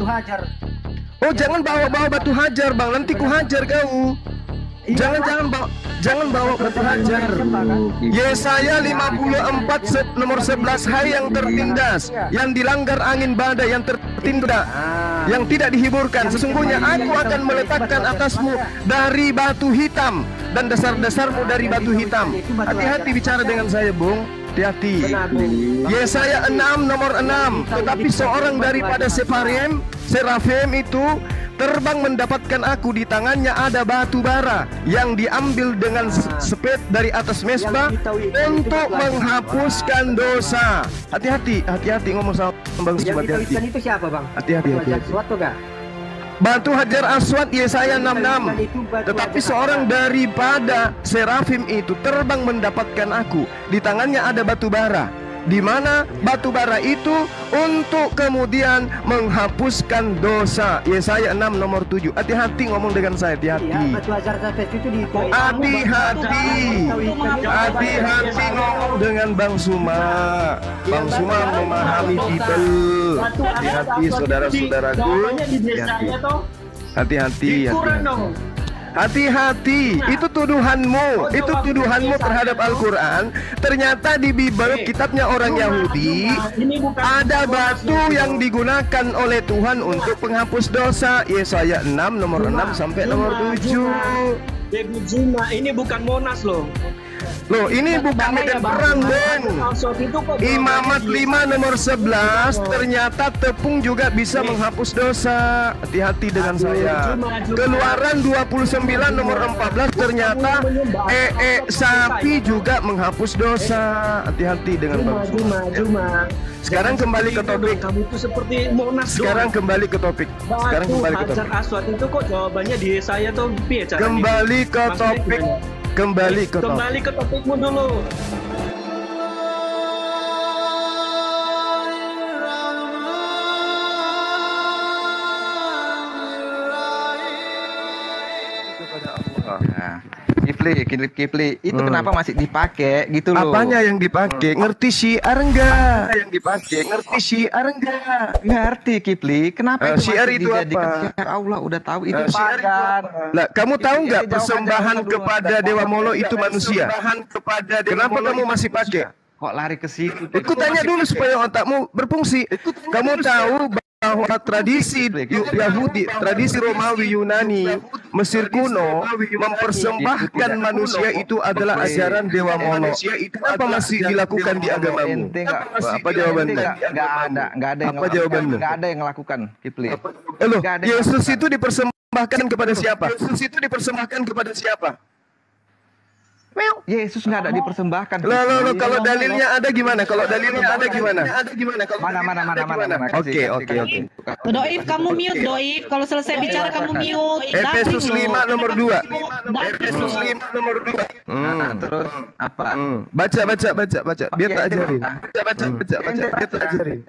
hajar. Oh, jangan bawa batu hajar, Bang. Nanti ku hajar kau. Jangan bawa batu hajar. Yesaya 54 nomor 11, hai yang tertindas, yang dilanggar angin badai, yang tertindak, yang tidak dihiburkan, sesungguhnya aku akan meletakkan atasmu dari batu hitam dan dasar-dasarmu dari batu hitam. Hati-hati bicara dengan saya, Bung. Hati-hati. Yesaya 6 nomor 6, tetapi seorang daripada Serafim itu terbang mendapatkan aku, di tangannya ada batu bara yang diambil dengan sepet dari atas mesbah untuk menghapuskan dosa. Hati-hati ngomong sama Bang. Hati-hati. Itu siapa, Bang? Hati-hati. Suatu gak? Batu hajar aswad Yesaya 66, tetapi seorang daripada serafim itu terbang mendapatkan aku, di tangannya ada batu bara, di mana batu bara itu untuk kemudian menghapuskan dosa. Yesaya 6 nomor 7. Hati-hati ngomong dengan saya, hati-hati. Hati-hati ngomong dengan Bang Suma. Bang Suma memahami Bible. Hati-hati saudara-saudaraku. Hati-hati. Hati-hati, itu tuduhanmu terhadap Al-Quran. Ternyata di Bible, kitabnya orang Yahudi, ada batu yang digunakan oleh Tuhan untuk penghapus dosa. Yesaya 6 nomor 6 sampai nomor 7. Ini bukan Monas loh. Loh, ini bukan medan perang, Bang. Imamat 5 nomor 11, ternyata tepung juga bisa menghapus dosa. Hati-hati dengan saya. Keluaran 29 nomor 14, ternyata sapi juga menghapus dosa. Hati-hati dengan Bang. Sekarang kembali ke topik. Kamu itu seperti Monas. Sekarang kembali ke topik. Hajar aswad itu kok jawabannya di saya tuh piye caranya? Kembali ke topikmu dulu. Kipli itu kenapa masih dipakai gitu loh? Apanya yang dipakai? Ngerti syiar enggak? Ngerti Kipli. Kenapa itu syiar masih itu dijadikan apa? syiar? Allah udah tahu itu pagan. Lah, kamu tahu nggak persembahan kepada Dewa Molo itu manusia? Kenapa kamu masih pakai? Kok lari ke situ? Ikut tanya dulu supaya otakmu berfungsi. Kamu tahu bahwa tradisi Yahudi, tradisi Romawi, Yunani, Mesir kuno mempersembahkan manusia itu adalah ajaran Dewa Molo. Kenapa masih dilakukan di agamamu? Apa jawabanmu? Nggak ada yang Apa jawabanmu? Nggak ada yang melakukan, Kipli. Loh, Yesus itu dipersembahkan kepada siapa? Yesus nggak ada dipersembahkan. Loh, kalau dalilnya ada gimana? Mana. Oke. Doif, kamu mute, Doif. Kalau selesai bicara kamu mute. Efesus 5 nomor 2. Terus apa? Baca. Biar tak ajarin.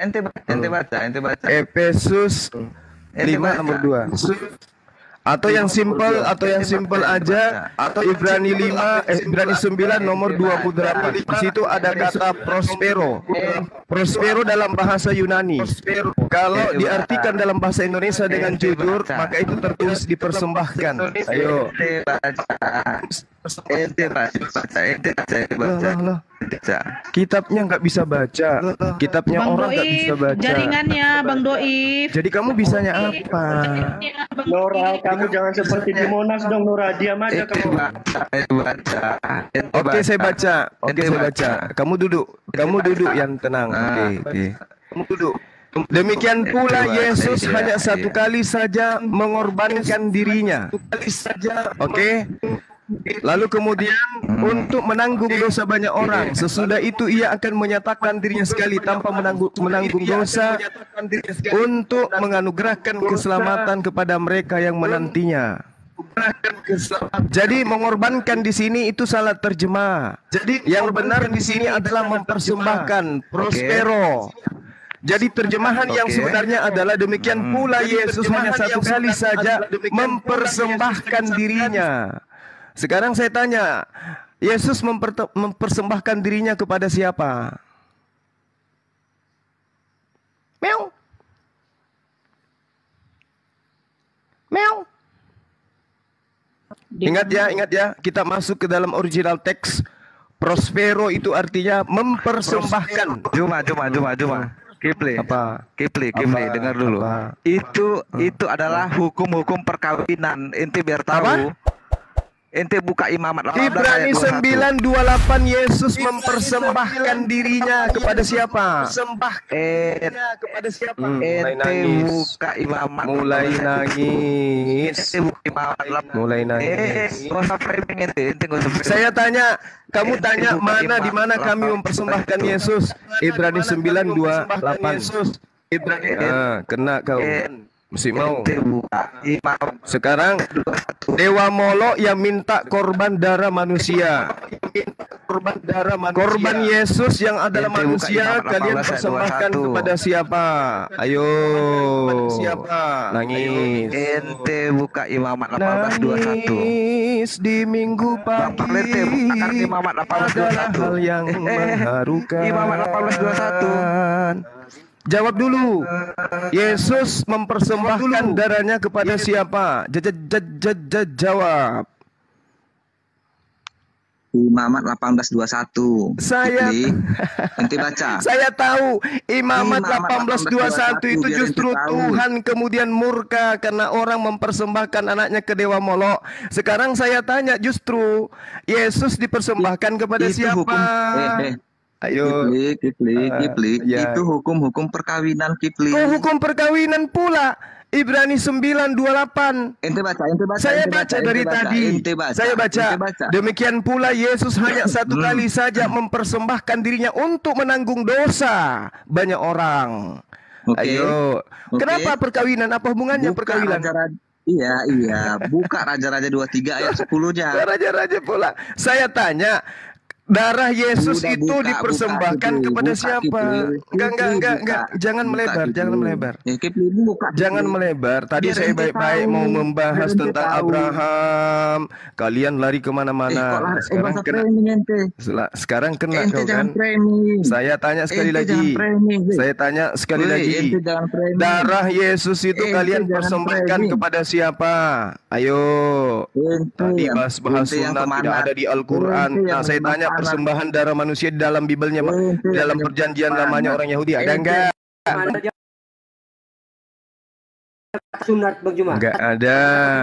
Ente baca. Efesus 5 nomor 2. Atau yang simple aja, atau Ibrani 9 nomor 28. Di situ ada kata prospero. Prospero dalam bahasa Yunani. Kalau diartikan dalam bahasa Indonesia dengan jujur, maka itu tertulis dipersembahkan. Ayo. Ente baca. Kitabnya nggak bisa baca. Kitabnya Bang orang nggak bisa Doif, baca. jaringannya Bang Doif. Jadi kamu bisanya apa? Nora, kamu jangan seperti di Monas dong, Nora. Diam aja kamu. Oke, saya baca. Kamu duduk yang tenang. Oke. Kamu duduk. Demikian pula Yesus hanya satu kali saja mengorbankan dirinya. Oke. Lalu kemudian untuk menanggung dosa banyak orang. Sesudah itu ia akan menyatakan dirinya sekali tanpa menanggung dosa untuk menganugerahkan keselamatan kepada mereka yang menantinya. Jadi mengorbankan di sini itu salah terjemah. Jadi yang benar di sini adalah mempersembahkan, prospero. Jadi terjemahan yang sebenarnya adalah demikian pula Yesus hanya satu kali saja mempersembahkan dirinya. Sekarang saya tanya, Yesus mempersembahkan dirinya kepada siapa? Meow. Ingat ya, kita masuk ke dalam original teks. Prospero itu artinya mempersembahkan. Cuma. Kipli. Apa? Kipli, dengar dulu. Apa? Itu adalah hukum-hukum perkawinan. Ente biar tahu. Ente buka Imamat 18 Ibrani ayat 21. 9:28 Yesus mempersembahkan dirinya kepada siapa? Kepada siapa? Mulai Ente nangis. buka Imamat Mulai 18. nangis. Ente buka Imamat 18. Mulai nangis. Nggak usah framing ente nggak usah framing. Saya tanya, kamu Ente tanya buka mana di mana Imamat kami 18. mempersembahkan Yesus? Ibrani 9:28. Kena kau. Mesti mau. Ente buka Imamat Sekarang Dewa Molok yang minta korban darah manusia. Korban Yesus yang adalah Ente buka manusia Imamat 18 kalian ayat persembahkan 21. kepada siapa? Ayo. Nangis. Ente buka Imamat 18:21. Nangis di minggu Bapak Lente pagi bukakan Imamat adalah 18:21. hal yang mengharukan. Imamat 18:21. Jawab dulu. Yesus mempersembahkan darahnya kepada siapa? Jawab. Imamat 18:21. Saya Ente baca. Saya tahu Imamat Imamat 18:21 itu biar justru ente tahu. Tuhan kemudian murka karena orang mempersembahkan anaknya ke Dewa Molok. Sekarang saya tanya, justru Yesus dipersembahkan kepada Itu siapa? hukum. Ayo. Kipli. Ya. Itu hukum-hukum perkawinan Kipli. Oh, hukum perkawinan pula. Ibrani 9:28. Ente baca. Saya baca dari tadi. Saya baca. Demikian pula Yesus hanya satu kali saja mempersembahkan dirinya untuk menanggung dosa banyak orang. Oke. Ayo. Oke. Kenapa perkawinan? Apa hubungannya Buka perkawinan? Iya. Buka Raja-Raja 23 ayat 10-nya. Raja-raja pula. Saya tanya, darah Yesus Udah, itu buka, dipersembahkan Kipli. kepada Buka, siapa? Kipli. Enggak. Jangan Buka, melebar, Kipli. jangan melebar. Ya, Kipli, buka, Kipli. Jangan melebar. Tadi Biar saya ente baik-baik tahu. mau membahas Biar ente tentang tahu. Abraham. Kalian lari Kok kemana-mana. lah, Sekarang masa kena. framing ente. Sekarang kena Ente kau jangan kan. framing. Saya tanya sekali Ente lagi. jangan framing, weh. Saya tanya sekali Weh, lagi. ente jangan framing. Darah Yesus itu Ente kalian jangan persembahkan framing. kepada siapa? Ayo. Ente Tadi yang- bahas-bahas ente yang sunat tidak kemana? ada di Al-Quran. Ente yang Nah, saya tanya kemana? persembahan darah manusia di dalam Bibelnya, Ente di dalam yang perjanjian kemana? lamanya orang Yahudi ada Ente- enggak? Sunat Bang Juma. Enggak ada.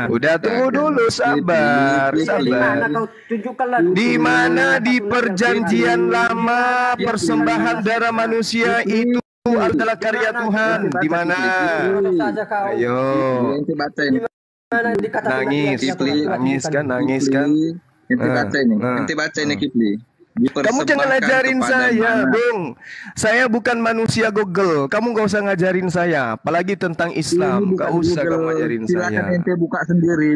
Udah tunggu dulu, sabar. Di mana kau tunjukkanlah Di mana di perjanjian lama persembahan darah manusia itu adalah karya Tuhan? Di mana? saja kau. Ayo. Ente baca ini. Mana dikatakan Nangis, Kipli. nangis kan? Ente baca ini. Nah. Ente baca ini Kipli. Kamu jangan Dipersembahkan ngajarin kepada saya, mana? Bung. Saya bukan manusia Google. Kamu gak usah ngajarin saya, apalagi tentang Islam. Ini Gak bukan usah Google. kamu ngajarin Silakan saya. ente buka sendiri.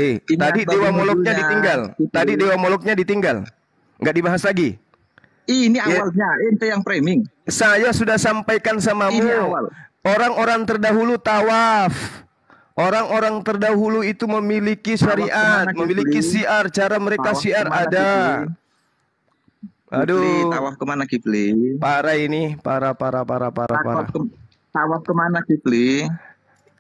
Ini Tadi apa Dewa Moloknya judulnya? ditinggal. Gitu. Tadi Dewa Moloknya ditinggal. Nggak dibahas lagi. Ini Ya. awalnya, ente yang framing. Saya sudah sampaikan samamu. Ini awal. Orang-orang terdahulu tawaf. Orang-orang terdahulu itu memiliki syariat, kemana, memiliki Kipli? syiar. Cara mereka Tawaf syiar kemana, ada. Kipli? Aduh, Tawaf kemana Kipli? parah ini, parah. Tawaf kemana Kipli?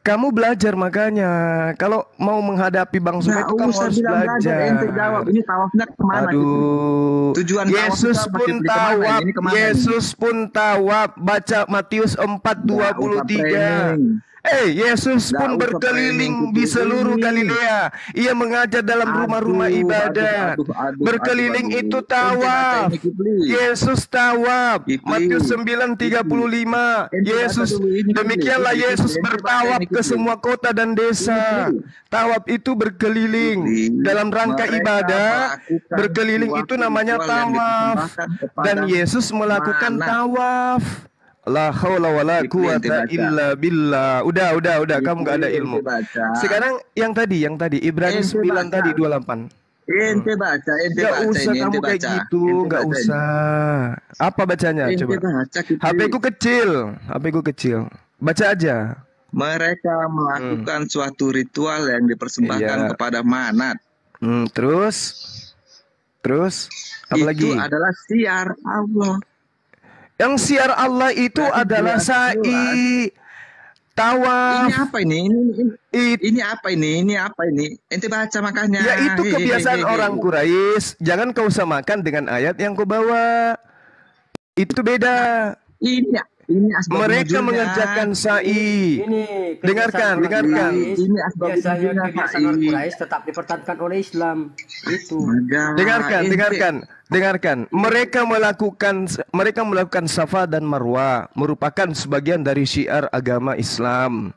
Kamu belajar makanya. Kalau mau menghadapi Bang Suma Nggak itu kamu usah harus bilang belajar. ente jawab. Ini tawafnya kemana Kipli? Aduh. Tujuan tawaf Yesus itu apa, pun Kipli? Kemana tawaf. ini? Kemana ini? Yesus pun tawaf. Baca Matius 4:23. Yesus Nggak pun usah berkeliling framing, di Kipli. seluruh Galilea. Ia mengajar dalam rumah-rumah ibadat. Berkeliling itu tawaf. Ini, Kipli. Yesus tawaf. Kipli. Matius 9:35. Ente Yesus, baca dulu ini, Kipli. demikianlah Kipli, Yesus ente baca bertawaf ini, ke Kipli. semua kota dan desa. Tawaf itu berkeliling Kipli. dalam rangka Mereka ibadah. melakukan Berkeliling itu namanya ritual yang tawaf. dipersembahkan kepada Dan Yesus melakukan mana? tawaf. La haula wala Kipli, quwata ente baca. illa billah. Udah, kamu gak ada Ente ilmu. baca. Sekarang yang tadi Ibrani Ente 9 baca. tadi 28. Ente baca, ente Gak baca usah ini, kamu ente kayak baca. gitu, Ente gak baca ini. usah. Apa bacanya? Ente Coba. baca, Kipli. HP ku kecil. Baca aja. Mereka melakukan suatu ritual yang dipersembahkan Iya. kepada manat. Terus apa Itu lagi? adalah siar Allah. Yang siar Allah itu Berarti adalah jelas sa'i. tawaf. Ini apa ini? Ini apa ini? Ini apa ini? Ente baca makanya. Ya itu kebiasaan orang Quraisy. Jangan kau samakan dengan ayat yang kau bawa. Itu beda. Ini asbab Mereka nuzulnya. mengerjakan sa'i. Ini Dengarkan. Ini asbab biasanya nuzulnya, kebiasaan Pak. orang Quraisy tetap dipertahankan oleh Islam. Itu. Dengarkan. Mereka melakukan Safa dan Marwah, merupakan sebagian dari syiar agama Islam.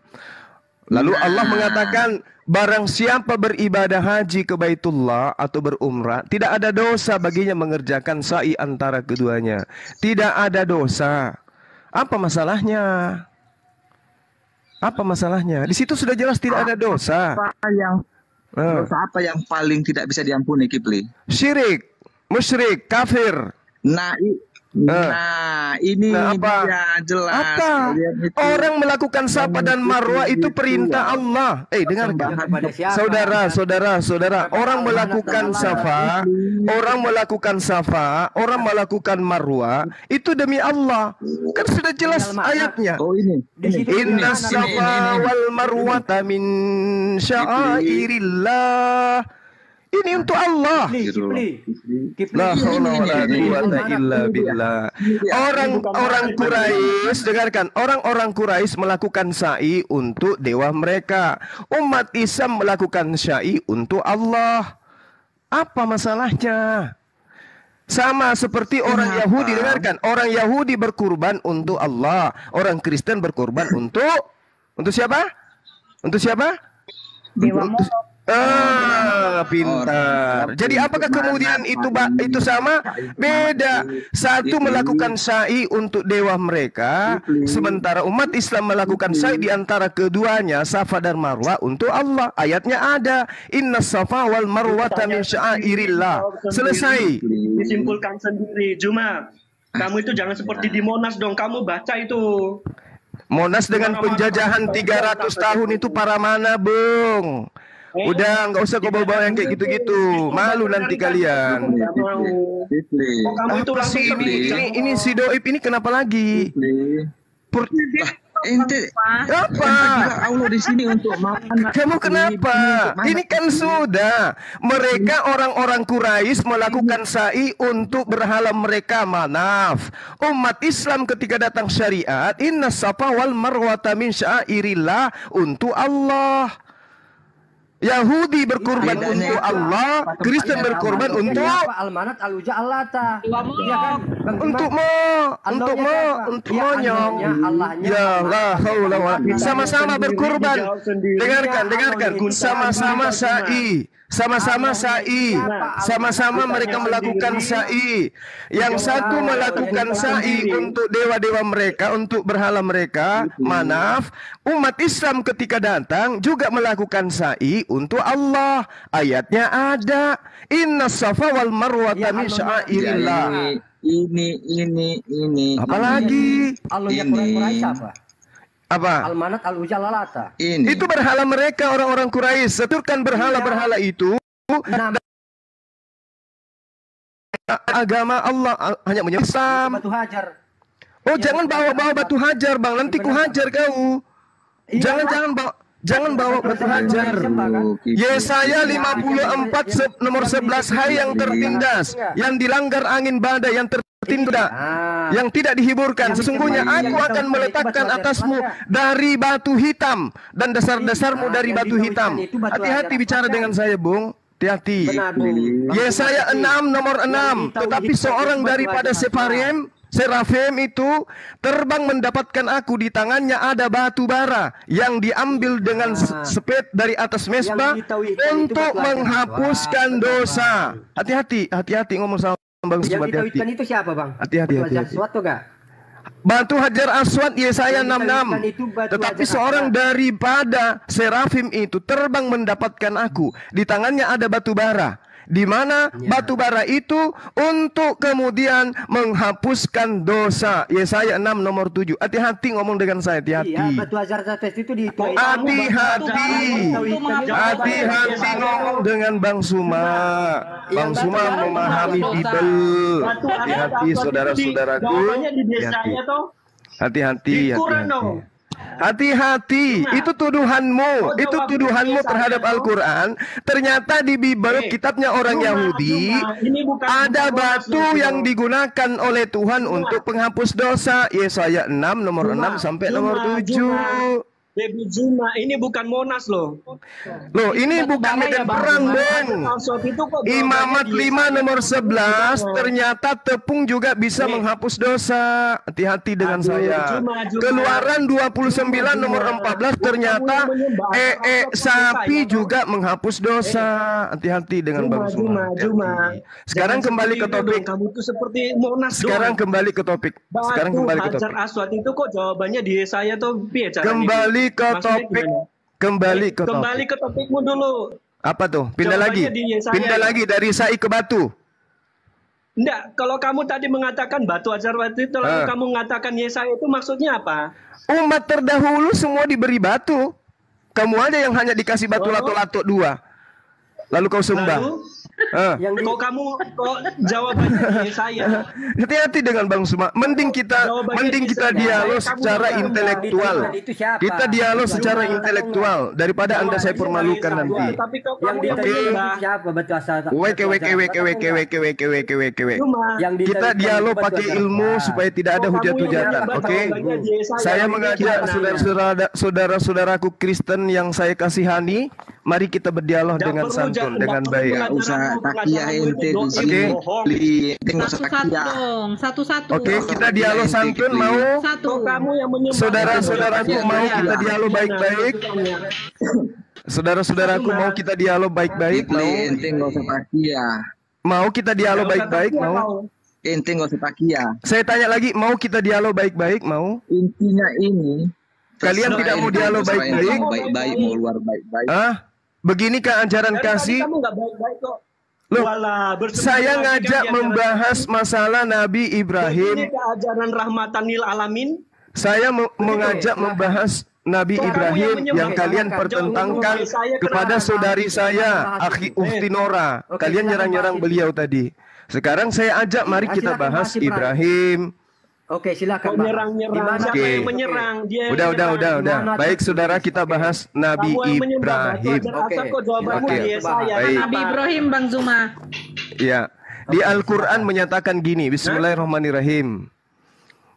Lalu Allah mengatakan, barang siapa beribadah haji ke Baitullah atau berumrah, tidak ada dosa baginya mengerjakan sa'i antara keduanya. Tidak ada dosa. Apa masalahnya? Apa masalahnya? Di situ sudah jelas tidak ada dosa. Dosa apa yang paling tidak bisa diampuni, Kipli? Syirik, musyrik, kafir. Ini apa? dia jelas. Apa? Orang melakukan Safa dan Marwah itu perintah Allah. Dengarkan. Saudara. Orang melakukan Safa, orang melakukan Marwah itu demi Allah. Kan sudah jelas ayatnya. Oh ini. Inna Safa wal Marwata min sya'airillah. Ini untuk Allah. La haula wala quwwata illa billah. Orang Quraisy, dengarkan, orang-orang Quraisy melakukan sa'i untuk dewa mereka. Umat Islam melakukan sa'i untuk Allah. Apa masalahnya? Sama seperti orang Yahudi, dengarkan, orang Yahudi berkurban untuk Allah, orang Kristen berkurban untuk siapa? Untuk siapa? Dewa Pintar. Jadi apakah kemudian itu sama? Beda. Satu melakukan sa'i untuk dewa mereka, sementara umat Islam melakukan sa'i di antara keduanya, Safa dan Marwah untuk Allah. Ayatnya ada, Inna Safa wal Marwata min sya'airillah. Selesai. Disimpulkan sendiri. Cuma kamu itu jangan seperti di Monas dong. Kamu baca itu. Monas dengan penjajahan 300 tahun itu para mana, Bung? Udah, nggak usah kau bawa yang kayak gitu-gitu. Malu nanti kalian. Apa sih ini si Doib ini kenapa lagi? Ente apa? Allah di sini untuk makan. Kamu kenapa? Ini kan sudah. Mereka orang-orang Quraisy melakukan sa'i untuk berhala mereka Manaf. Umat Islam ketika datang syariat, Inna Safa wal Marwata min sya'airillah, untuk Allah. Yahudi berkorban untuk Allah, Kristen berkorban untuk Al-Manat, Al-Uja, Al-Lata. untuk monyong. Ya la haula wala. Sama-sama berkorban. Dengarkan. Sama-sama sa'i. Sama-sama mereka melakukan sa'i. Yang satu melakukan sa'i untuk dewa-dewa mereka, untuk berhala mereka, Manaf. Umat Islam ketika datang juga melakukan sa'i untuk Allah. Ayatnya ada, Inna Safa wal Marwata min sya'airillah. Ini. Apalagi? Apa? Al-Manat, Al-Uja, Al-Lata. Itu berhala mereka, orang-orang Quraisy. Seturkan berhala-berhala itu agama Allah hanya menyebut Islam. Batu Hajar. Oh, jangan bawa-bawa batu hajar, Bang. Nanti ku hajar kau. Jangan bawa batu hajar. Yesaya 54 nomor 11, hai yang tertindas, yang dilanggar angin badai, yang tertindas, yang tidak dihiburkan. Sesungguhnya aku akan meletakkan atasmu dari batu hitam dan dasar-dasarmu dari batu hitam. Hati-hati bicara dengan saya, Bung. Hati-hati. Yesaya 6 nomor 6. Tetapi seorang daripada Serafim itu terbang mendapatkan aku, di tangannya ada batu bara yang diambil dengan sepet dari atas mesbah untuk menghapuskan dosa. Hati-hati ngomong sama Bang. Yang ditawikan itu siapa, Bang? Hati-hati. Sesuatu gak? Batu Hajar Aswad, Yesaya 66. Tetapi seorang daripada Serafim itu terbang mendapatkan aku, di tangannya ada batu bara, di mana batu bara itu untuk kemudian menghapuskan dosa. Yesaya 6 nomor 7. Hati-hati ngomong dengan saya, hati-hati. Iya, batu hajar itu di hati-hati ngomong dengan Bang Suma. Bang Suma memahami Bible. Hati-hati saudara-saudaraku. Hati-hati. Hati-hati, itu tuduhanmu, itu tuduhanmu terhadap Al-Quran. Ternyata di Bible, kitabnya orang Yahudi, ada batu yang digunakan oleh Tuhan untuk penghapus dosa. Yesaya 6 nomor 6 sampai nomor 7. Baby Juma, ini bukan Monas loh. Loh, ini bukan medan perang, Bang. Imamat 5 nomor 11, ternyata tepung juga bisa menghapus dosa. Hati-hati dengan saya. Keluaran 29 nomor 14, ternyata sapi juga menghapus dosa. Hati-hati dengan Bang Zuma. Sekarang kembali ke topik. Kamu tuh seperti Monas. Sekarang kembali ke topik. Sekarang kembali ke topik. Hajar Aswad itu kok jawabannya di saya tuh piye caranya? Kembali ke topik. Kembali ke topikmu dulu. Apa tuh? Pindah Jawabannya lagi. di Yesaya. Pindah lagi dari Sa'i ke batu. Enggak, kalau kamu tadi mengatakan batu Hajar Aswad itu, lalu kamu mengatakan Yesaya itu maksudnya apa? Umat terdahulu semua diberi batu. Kamu aja yang hanya dikasih batu lato-lato 2. Lalu kau sembah. Kok jawabannya di Yesaya? Hati-hati dengan Bang Suma. Mending kita dialog secara intelektual. Kita dialog secara intelektual daripada Anda saya permalukan nanti. Tapi kok kamu siapa batu asal? Kita dialog pakai ilmu supaya tidak ada hujat-hujatan. Oke? Saya mengajak saudara-saudaraku Kristen yang saya kasihani, mari kita berdialog dengan santun, dengan baik. Takia ente di sini. Satu-satu dong, satu-satu. Oke, kita dialog santun mau. Satu. Saudara-saudaraku mau kita dialog baik-baik. Saudara-saudaraku mau kita dialog baik-baik mau. Ente nggak usah takia. Mau kita dialog baik-baik mau. Ente nggak usah takia. Saya tanya lagi, mau kita dialog baik-baik mau? Intinya ini. Kalian tidak mau dialog baik-baik? Baik-baik mau luar baik-baik. Beginikah ajaran kasih? Kamu nggak baik-baik kok. Loh, saya ngajak membahas masalah Nabi Ibrahim. Ini ajaran rahmatan lil alamin. Saya mengajak membahas Nabi Ibrahim yang kalian pertentangkan kepada saudari saya, Akhi Uftinora. Kalian nyerang-nyerang beliau tadi. Sekarang saya ajak, mari kita bahas Ibrahim. Oke, silakan. Menyerang-nyerang. Siapa yang menyerang? Dia Udah. Baik, saudara, kita bahas Nabi Ibrahim. Oke. Baik. Nabi Ibrahim, Bang Zuma. Ya, di Al-Quran menyatakan gini, Bismillahirrahmanirrahim.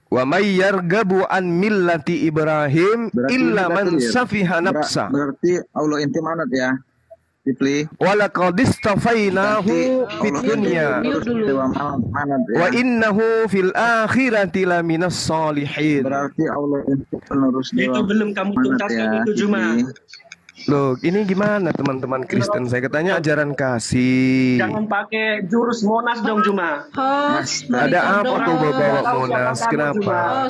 Wa may yargabu an millati Ibrahim illa man safiha nafsa. Berarti Allah ente manat ya. Dipli. Walaqad istafainahu fid dunya wa innahu fil akhirati laminas sholihin. Berarti Allah itu penerus itu belum kamu tuntaskan itu Juma. Loh, ini gimana teman-teman Kristen? Saya katanya ajaran kasih. Jangan pakai jurus Monas dong Juma. Ada apa kau bawa Monas? Kenapa?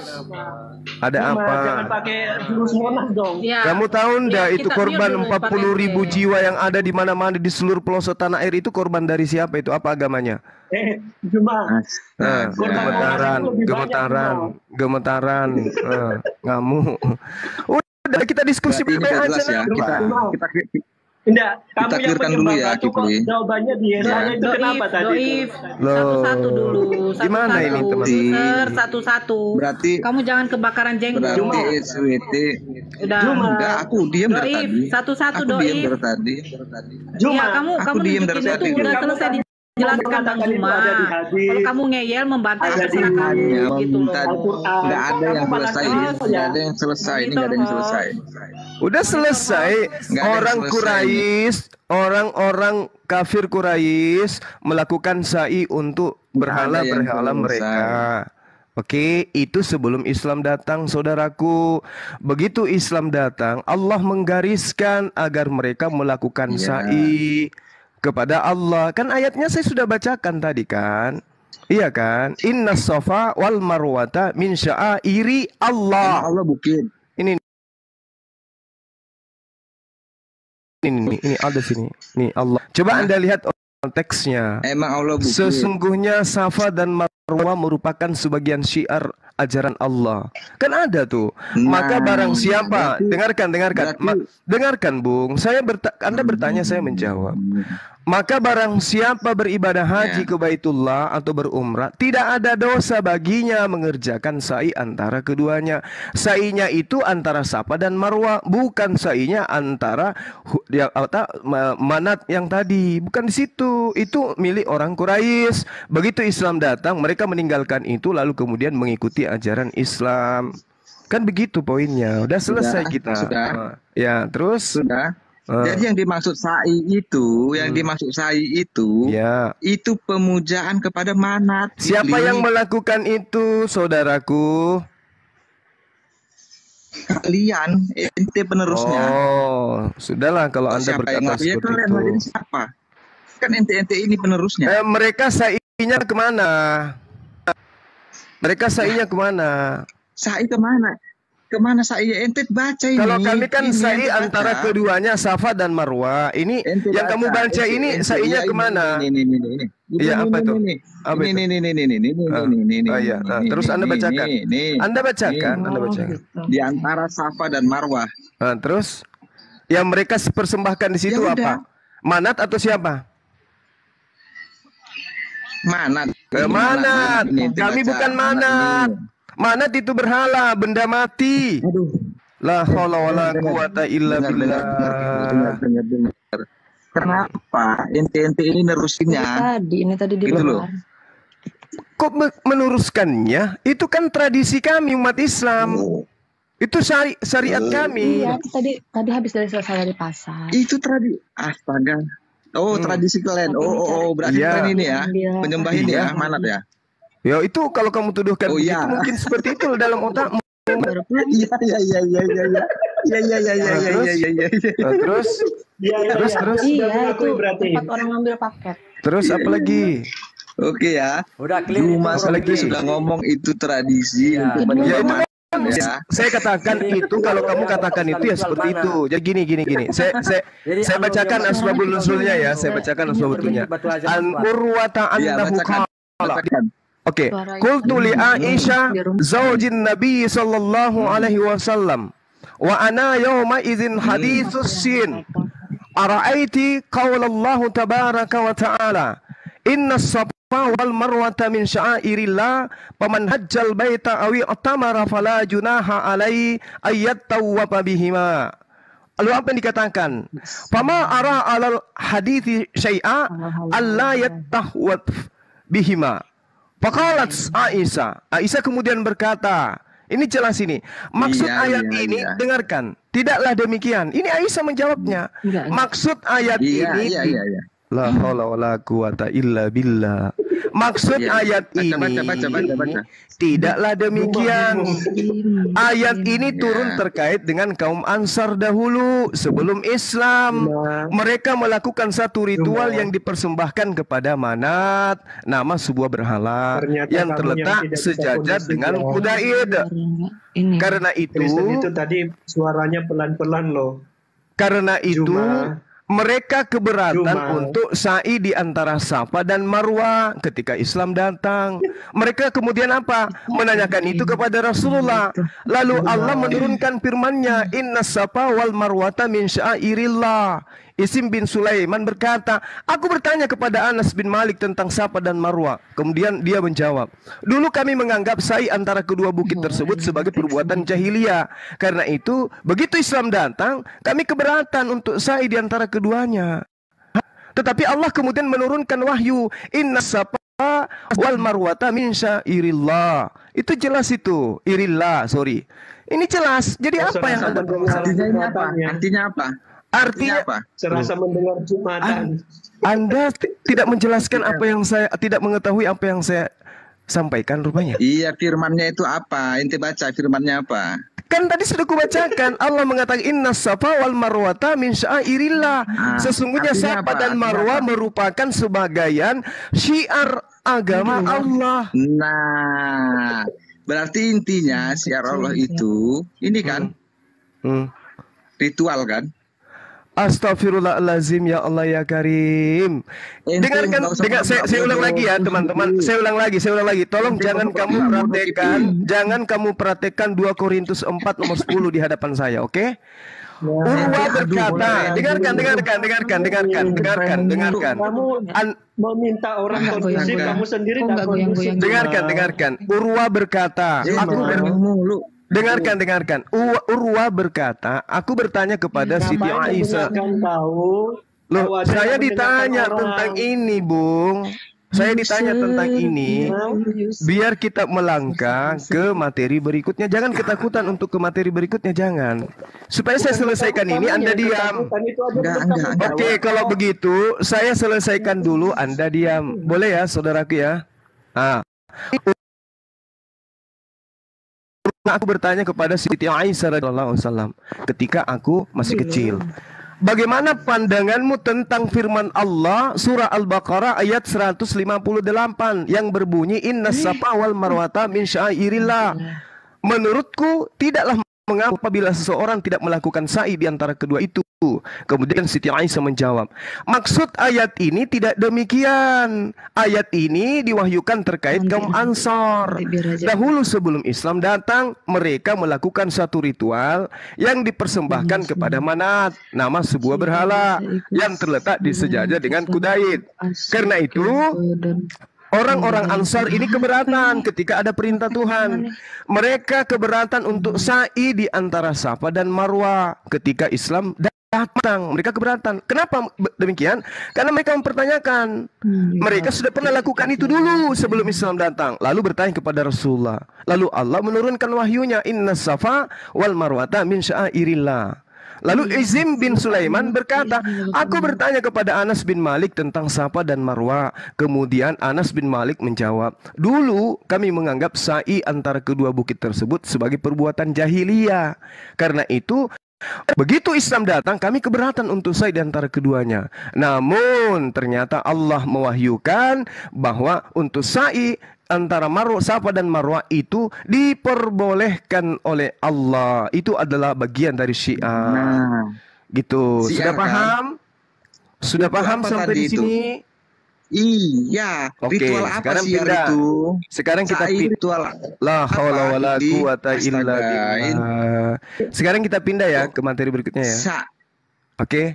Ada apa? Jangan pakai jurus Monas dong. Ya. Kamu tahu ndak itu korban 40.000 jiwa yang ada di mana-mana di seluruh pelosok tanah air itu korban dari siapa itu? Apa agamanya? Juma. Gemetaran, ngamuk. Udah kita diskusi baik-baik aja. Enggak, kamu kita yang clearkan dulu ya, penyebab Kipli. Jawabannya di Yesaya itu kenapa tadi? Satu-satu dulu. Gimana ini teman-teman? Satu-satu. Berarti kamu jangan kebakaran jenggot. Berarti SWT. Udah. Enggak, aku diam dari tadi. Satu-satu Aku diam Doif. dari tadi. Iya, kamu diam dari nunjukin tadi. itu udah selesai dijelaskan Bang Zuma. Kalau kamu ngeyel membantah terserah kamu gitu loh. Enggak ada yang selesai. Enggak ada yang selesai. Ini enggak ada yang selesai. Udah selesai. Orang kafir Quraisy melakukan sa'i untuk berhala-berhala mereka. Oke, itu sebelum Islam datang, saudaraku. Begitu Islam datang, Allah menggariskan agar mereka melakukan sa'i kepada Allah. Kan ayatnya saya sudah bacakan tadi kan? Iya kan? Inna safa wal marwata min sya'airi Allah. Allah bukit. Ini ada sini. Nih Allah. Coba Anda lihat konteksnya. Emang Allah bukit. Sesungguhnya Safa dan Marwah merupakan sebagian syiar ajaran Allah. Kan ada tuh. Maka barang siapa, dengarkan. Dengarkan, Bung. Anda bertanya, saya menjawab. Maka barang siapa beribadah haji ke Baitullah atau berumrah, tidak ada dosa baginya mengerjakan sa'i antara keduanya. Sa'inya itu antara Safa dan Marwah, bukan sa'inya antara manat yang tadi. Bukan di situ. Itu milik orang Quraisy. Begitu Islam datang, mereka meninggalkan itu lalu kemudian mengikuti ajaran Islam. Kan begitu poinnya. Udah selesai kita. Sudah. Ya, terus Sudah. Jadi yang dimaksud sa'i itu, ya, itu pemujaan kepada manat. Siapa yang melakukan itu, saudaraku? Kalian, ente penerusnya. Oh, sudahlah kalau Anda Siapa yang berkata ngaku? Ya seperti kalian, itu. jadi siapa? Kan ente ini penerusnya. Mereka sa'inya kemana? Mereka sa'inya kemana? Sa'i kemana? Kemana sa'i? Ente baca ini. Kalau kami kan Ini sa'i ente antara baca. keduanya Safa dan Marwah. Ini Ente yang kamu baca ini sa'inya iya, kemana? Ini. Iya, apa tuh? Ini. Apa itu? Ini. Oh iya. Terus Anda bacakan. Anda bacakan. Di antara Safa dan Marwah. Terus yang mereka persembahkan di situ Ya apa? Manat atau siapa? Manat. Manat. Ini, Kami baca. bukan manat. Manat itu berhala, benda mati. Aduh. La haula wala quwata illa billah. Dengar. Kenapa ente ini nerusinnya? Ini tadi di Gitu loh. luar. Kok meneruskannya? Itu kan tradisi kami umat Islam. Itu syariat kami. Iya, tadi habis selesai dari pasar. Itu astaga. Oh, tradisi kalian. Oh, berarti Iya. kalian ini ya, Iya. penyembah ini ya, manat ya. Ya itu kalau kamu tuduhkan Oh, begitu iya. mungkin seperti itu dalam otakmu. Iya. Terus terus Iya, itu tempat orang ngambil paket. terus apa lagi? Oke ya. Udah clear. Mas lagi sudah ngomong itu tradisi Iya. untuk menyembah Ya, itu manat ya. Saya katakan itu, kalau kamu katakan itu ya seperti itu. Jadi gini. Saya bacakan asbabun nuzulnya ya. Saya bacakan asbabun nuzulnya. An Urwata Iya, annahu bacakan. qala. Bacakan. Oke. Qultu li Aisyah zaujin Nabi sallallahu alaihi wasallam wa ana yawma idzin haditsus sin. Ara'aiti qaula Allah tabaraka wa ta'ala. Inna as-safa wal marwata min sya'airillah faman hajjal baita aw i'tamara fala junaha alai ayat tawwafa bihima. Lalu apa yang dikatakan? Fama ara alal hadithi syai'a alla yattahwat bihima. Faqalat Aisyah kemudian berkata, ini jelas ini. Maksud ayat ini, dengarkan. Tidaklah demikian. Ini Aisyah menjawabnya. Maksud ayat ini Iya. La haula wala quwata illa billah. Maksud ayat ini Baca. tidaklah demikian. Ayat ini turun terkait dengan kaum Ansar dahulu sebelum Islam. Mereka melakukan satu ritual yang dipersembahkan kepada Manat, nama sebuah berhala yang terletak sejajar dengan Kudaid. Karena itu tadi suaranya pelan-pelan loh. Karena itu mereka keberatan untuk sa'i di antara Safa dan Marwah ketika Islam datang. Mereka kemudian apa? Menanyakan itu kepada Rasulullah. Lalu Allah menurunkan firman-Nya, Inna Safa wal Marwata min sya'airillah. Isim bin Sulaiman berkata, aku bertanya kepada Anas bin Malik tentang Safa dan Marwah. Kemudian dia menjawab, dulu kami menganggap sa'i antara kedua bukit tersebut sebagai perbuatan jahiliyah. Karena itu, begitu Islam datang, kami keberatan untuk sa'i di antara keduanya. Tetapi Allah kemudian menurunkan wahyu, Inna Safa wal Marwata min syairillah. Itu jelas itu, irillah, sorry. Ini jelas. Jadi apa yang Anda bermasalah? Artinya apa? Artinya apa? Serasa mendengar Jumatan. Anda tidak menjelaskan apa yang saya tidak mengetahui apa yang saya sampaikan rupanya. Iya, firmannya itu apa? Ente baca firmannya apa? Kan tadi sudah kubacakan. Allah mengatakan Inna Safa wal Marwata min syairillah. Sesungguhnya Safa dan Marwah merupakan sebagian syiar agama Allah. Nah, berarti intinya syiar Allah itu ini kan ritual kan? Astaghfirullahalazim, ya Allah ya Karim. Dengarkan, saya ulang lagi ya teman-teman. Saya ulang lagi. Tolong jangan kamu praktekkan 2 Korintus 4 nomor 10 di hadapan saya, oke? Urwa berkata, dengarkan. Kamu meminta orang kondusif, kamu sendiri tidak kondusif. Dengarkan. Urwa berkata, dengarkan. Urwa berkata, aku bertanya kepada Siti Aisyah. Loh, saya ditanya tentang ini, Bung. Saya ditanya tentang ini, biar kita melangkah ke materi berikutnya. Jangan ketakutan untuk ke materi berikutnya, jangan. Supaya saya selesaikan ini, Anda diam. Oke, kalau begitu, saya selesaikan dulu, Anda diam. Boleh ya, saudaraku ya? Aku bertanya kepada Siti Aisyah radhiyallahu anha ketika aku masih kecil. Bagaimana pandanganmu tentang firman Allah surah Al-Baqarah ayat 158 yang berbunyi innas safa wal marwata min syairillah. Menurutku tidaklah mengapa apabila seseorang tidak melakukan sa'i di antara kedua itu. Kemudian Siti Aisyah menjawab, maksud ayat ini tidak demikian. Ayat ini diwahyukan terkait kaum Ansar. Dahulu sebelum Islam datang, mereka melakukan satu ritual yang dipersembahkan kepada Manat, nama sebuah berhala yang terletak di sejajar dengan Kudaid. Karena itu orang-orang Ansar ini keberatan ketika ada perintah Tuhan. Mereka keberatan untuk sa'i di antara Safa dan Marwah ketika Islam datang. Mereka keberatan. Kenapa demikian? Karena mereka mempertanyakan. Mereka sudah pernah lakukan itu dulu sebelum Islam datang. Lalu bertanya kepada Rasulullah. Lalu Allah menurunkan wahyunya. Inna safa wal marwata min syairillah. Lalu Izim bin Sulaiman berkata, aku bertanya kepada Anas bin Malik tentang Safa dan Marwah. Kemudian Anas bin Malik menjawab, dulu kami menganggap sa'i antara kedua bukit tersebut sebagai perbuatan jahiliyah. Karena itu, begitu Islam datang, kami keberatan untuk sa'i di antara keduanya. Namun ternyata Allah mewahyukan bahwa untuk sa'i antara Safa dan Marwah itu diperbolehkan oleh Allah. Itu adalah bagian dari syiar. Gitu. Sudah paham? Sudah paham sampai di sini? Iya. Oke, ritual apa sekarang syiar pindah. itu? Sekarang kita ritual la haula wala quwata illa billah. Sekarang kita pindah ya ke materi berikutnya ya. Oke.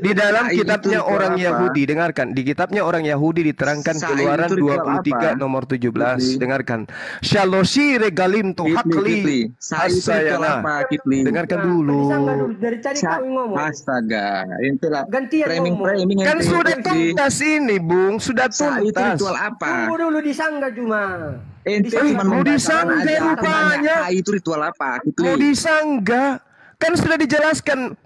Di dalam kitabnya orang Yahudi, dengarkan. Di kitabnya orang Yahudi diterangkan Keluaran 23 nomor 17. Dengarkan. Shaloshi regalim tu hakli. Asayana. Dengarkan dulu. Astaga. Itulah Gantian framing kan sudah tuntas ini, Bung. Sudah itu tuntas. ritual apa? Tunggu dulu disangga cuma. Ente cuma mau disangga rupanya. Itu ritual apa? Mau disangga. Kan sudah dijelaskan.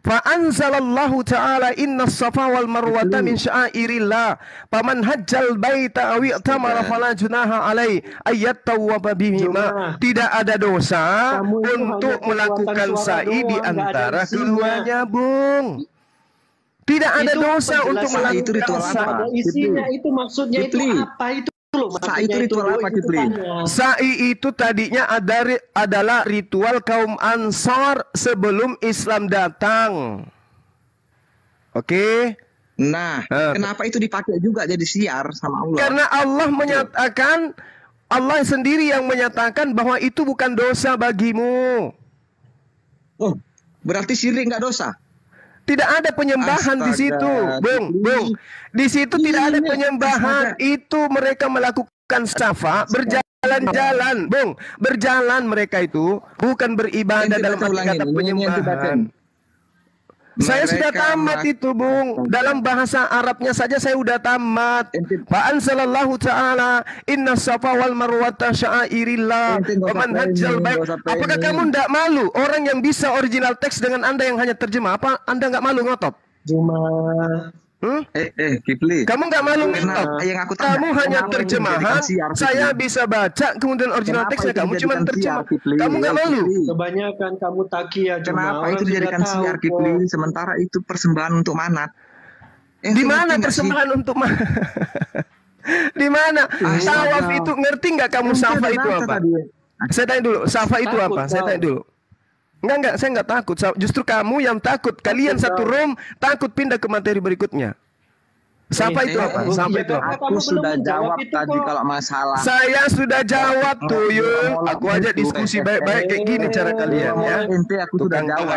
Fa'anzalallahu ta'ala inna safa wal marwata min syairillah faman hajjal baita aw i'tamara fala junaha alai ayat tawwaba bihima. Tidak ada dosa untuk melakukan sa'i di antara keduanya, Bung. Tidak ada dosa untuk melakukan sa'i. Isinya itu maksudnya itu apa itu? Sa'i itu ritual apa, Kipli? Sa'i itu tadinya adalah ritual kaum Ansar sebelum Islam datang. Oke? Nah, kenapa itu dipakai juga jadi syiar sama Allah? Karena Allah menyatakan, Allah sendiri yang menyatakan bahwa itu bukan dosa bagimu. Oh, berarti syirik nggak dosa? Tidak ada penyembahan di situ, Bung. Di situ tidak ada penyembahan. Itu mereka melakukan safa, berjalan-jalan, Bung. Berjalan mereka itu, bukan beribadah dalam arti kata penyembahan. Saya sudah tamat itu, Bung. Dalam bahasa Arabnya saja saya sudah tamat. Fa'anzalallahu ta'ala inna safa wal marwata syairillah wa man hajjal bait. Apakah kamu tidak malu? Orang yang bisa original teks dengan Anda yang hanya terjemah, apa Anda nggak malu ngotot? Cuma Kipli. Kamu nggak malu ngotot? Kamu hanya terjemahan, saya bisa baca, kemudian original teksnya kamu cuma terjemah. Kamu nggak malu? Kebanyakan kamu takia. Kenapa itu dijadikan syiar, Kipli? Sementara itu persembahan untuk Manat. Di mana persembahan untuk Manat? Di mana? Tawaf itu, ngerti nggak kamu Safa itu apa? Saya tanya dulu, Safa itu apa? Saya tanya dulu. Enggak, saya enggak takut. Justru kamu yang takut. Kalian satu room takut pindah ke materi berikutnya. Sapa itu apa? Sapa itu apa? Aku sudah jawab tadi kalau masalah. Saya sudah jawab tuh Yul. Aku ajak diskusi baik-baik kayak gini cara kalian ya. Ente aku sudah jawab.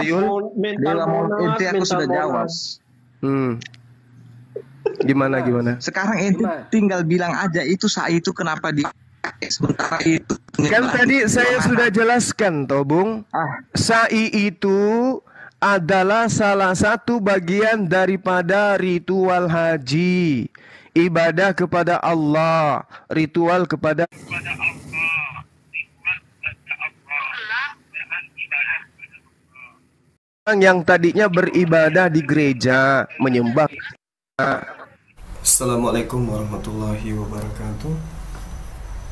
Dewa mau ente aku sudah jawab. Gimana? Sekarang ente tinggal bilang aja itu saya itu kenapa di sementara itu. Kan tadi saya sudah jelaskan toh Bung. Sa'i itu adalah salah satu bagian daripada ritual haji, ibadah kepada Allah, ritual kepada Allah yang tadinya beribadah di gereja, menyembah. Assalamualaikum warahmatullahi wabarakatuh.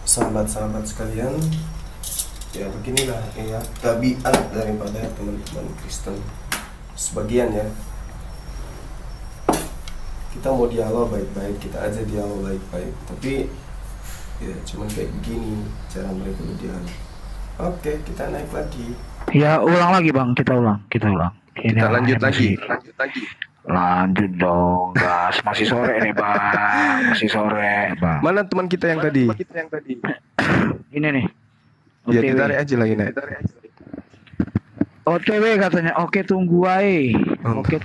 Sahabat-sahabat sekalian, ya beginilah ya tabiat daripada teman-teman Kristen sebagian ya. Kita mau dialog baik-baik, kita aja dialog baik-baik, tapi ya cuman kayak begini cara mereka berdialog. Oke, kita naik lagi. Ya ulang lagi bang, kita ulang. Kita lanjut lagi. Lanjut dong, gas. Masih sore nih bang, masih sore bang. Mana teman kita yang tadi? Ini nih. Ya ditarik aja lagi nih. OTW katanya, oke tunggu wae. Oke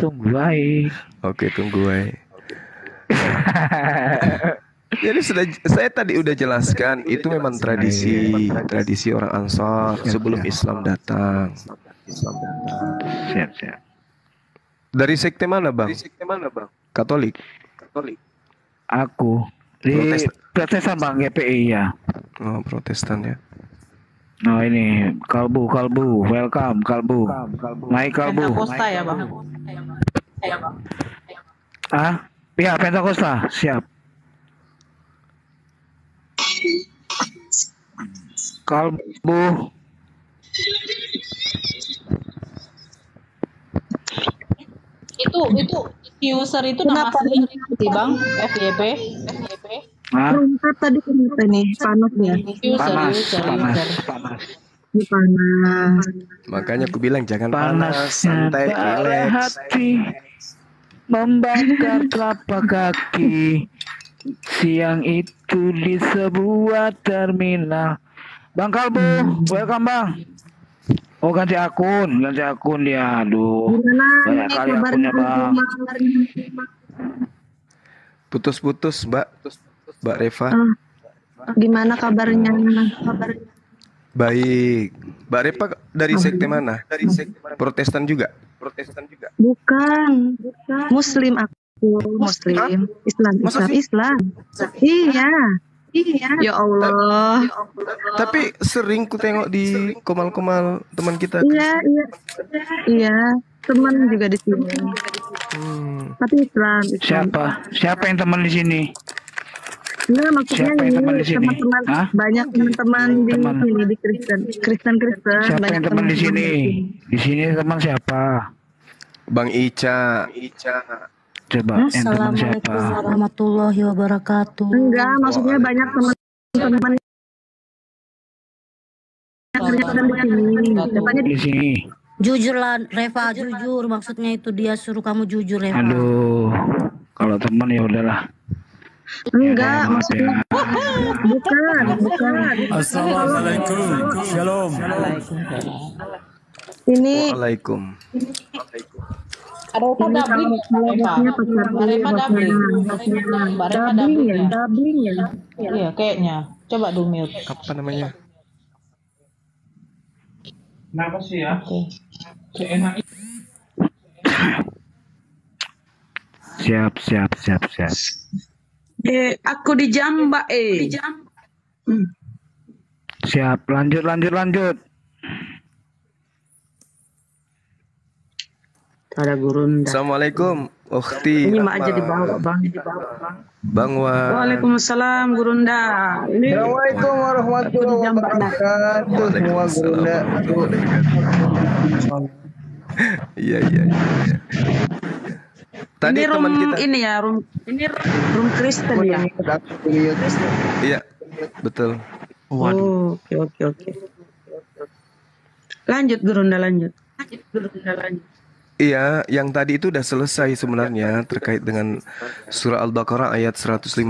tunggu wae. Jadi saya tadi udah jelaskan itu memang tradisi orang Ansar sebelum Islam datang. Siap. Dari sekte mana bang? Katolik. Aku di Protestan bang, GPI ya. Oh Protestan ya. Nah ini kalbu, welcome kalbu. Naik kalbu. Pentakosta ya bang. Ya Pentakosta, siap. Kalbu. Itu user itu nama aslinya sih bang, FYP. Lengkap tadi kenapa nih panas ya? Panas. Makanya aku bilang jangan panas, santai, relax. hati membakar telapak kaki siang itu di sebuah terminal. Bang Kalbu, welcome bang. Oh ganti akun dia. Aduh, banyak kali akunnya bang. Putus Mbak Reva. Gimana kabarnya? Baik. Mbak Reva dari sekte mana? Protestan juga. Bukan. Muslim aku. Muslim. Islam. Iya. Ya Allah. Tapi sering ku tengok di komal-komal teman kita. Iya. Teman juga di sini. Tapi Islam. Siapa yang teman di sini? Enggak, maksudnya teman-teman banyak teman-teman di sini di Kristen. Siapa yang teman di sini? Di sini teman siapa? Bang Ica. Coba yang teman siapa? Assalamualaikum warahmatullahi wabarakatuh. Enggak, maksudnya banyak teman-teman di sini. Jujur lah Reva, jujur maksudnya itu dia suruh kamu jujur Reva. Aduh, kalau teman ya udahlah. Enggak, maksudnya bukan. Assalamualaikum. Shalom. Ini Waalaikum. Ada apa dabling? Dabling ya. Iya kayaknya. Coba do mute. Apa namanya? Kenapa sih ya? Siap. Aku di Jamba Siap, lanjut. Ada gurunda. Assalamualaikum, Ukhti. Ini mak aja dibawa bang. Bang Wa. Waalaikumsalam gurunda. Assalamualaikum warahmatullahi wabarakatuh. Semua gurunda. Iya. Tadi ini teman kita. Ini ya room Kristen ya. Iya, betul. Oh, oke. Lanjut gurunda lanjut. Iya, yang tadi itu udah selesai sebenarnya terkait dengan surah Al-Baqarah ayat 158.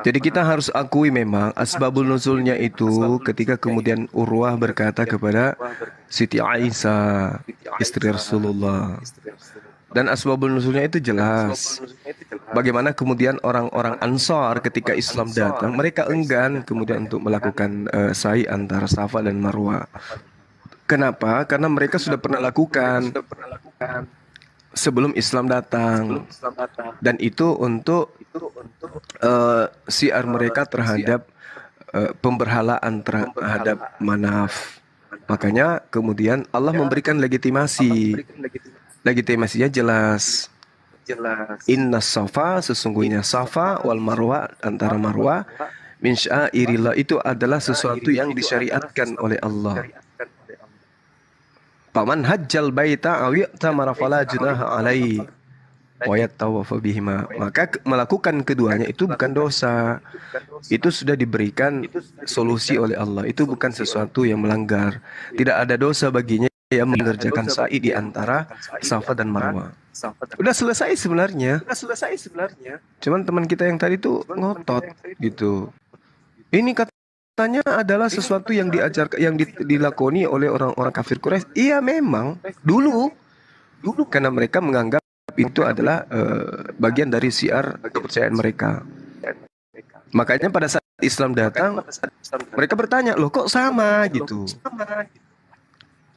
Jadi kita harus akui memang asbabul nuzulnya itu ketika kemudian Urwah berkata kepada Siti Aisyah, istri Rasulullah. Dan asbabul nuzulnya itu jelas. Bagaimana kemudian orang-orang Ansar ketika Islam datang, mereka enggan kemudian untuk melakukan sa'i antara Safa dan Marwah. Kenapa? Karena mereka sudah pernah lakukan sebelum Islam datang, dan itu untuk syiar mereka terhadap pemberhalaan terhadap Manaf. Makanya kemudian Allah memberikan legitimasi. Legitimasinya jelas. Inna Safa, sesungguhnya Safa wal Marwa, antara Marwa, min syairillah, itu adalah sesuatu yang disyariatkan oleh Allah. Paman hajjal baita aw ya'tamara fala junaha alaihi wa yatawafa bihima. Maka melakukan keduanya itu bukan dosa. Itu sudah diberikan solusi oleh Allah. Itu bukan sesuatu yang melanggar. Tidak ada dosa baginya yang mengerjakan sa'i di antara Safa dan Marwah. Udah selesai sebenarnya. Cuman teman kita yang tadi tuh ngotot gitu. Ini katanya adalah sesuatu yang diajarkan, yang dilakoni oleh orang-orang kafir Quraisy. Iya memang dulu karena mereka menganggap itu adalah bagian dari syiar kepercayaan mereka. Makanya pada saat Islam datang, mereka bertanya, loh kok sama gitu?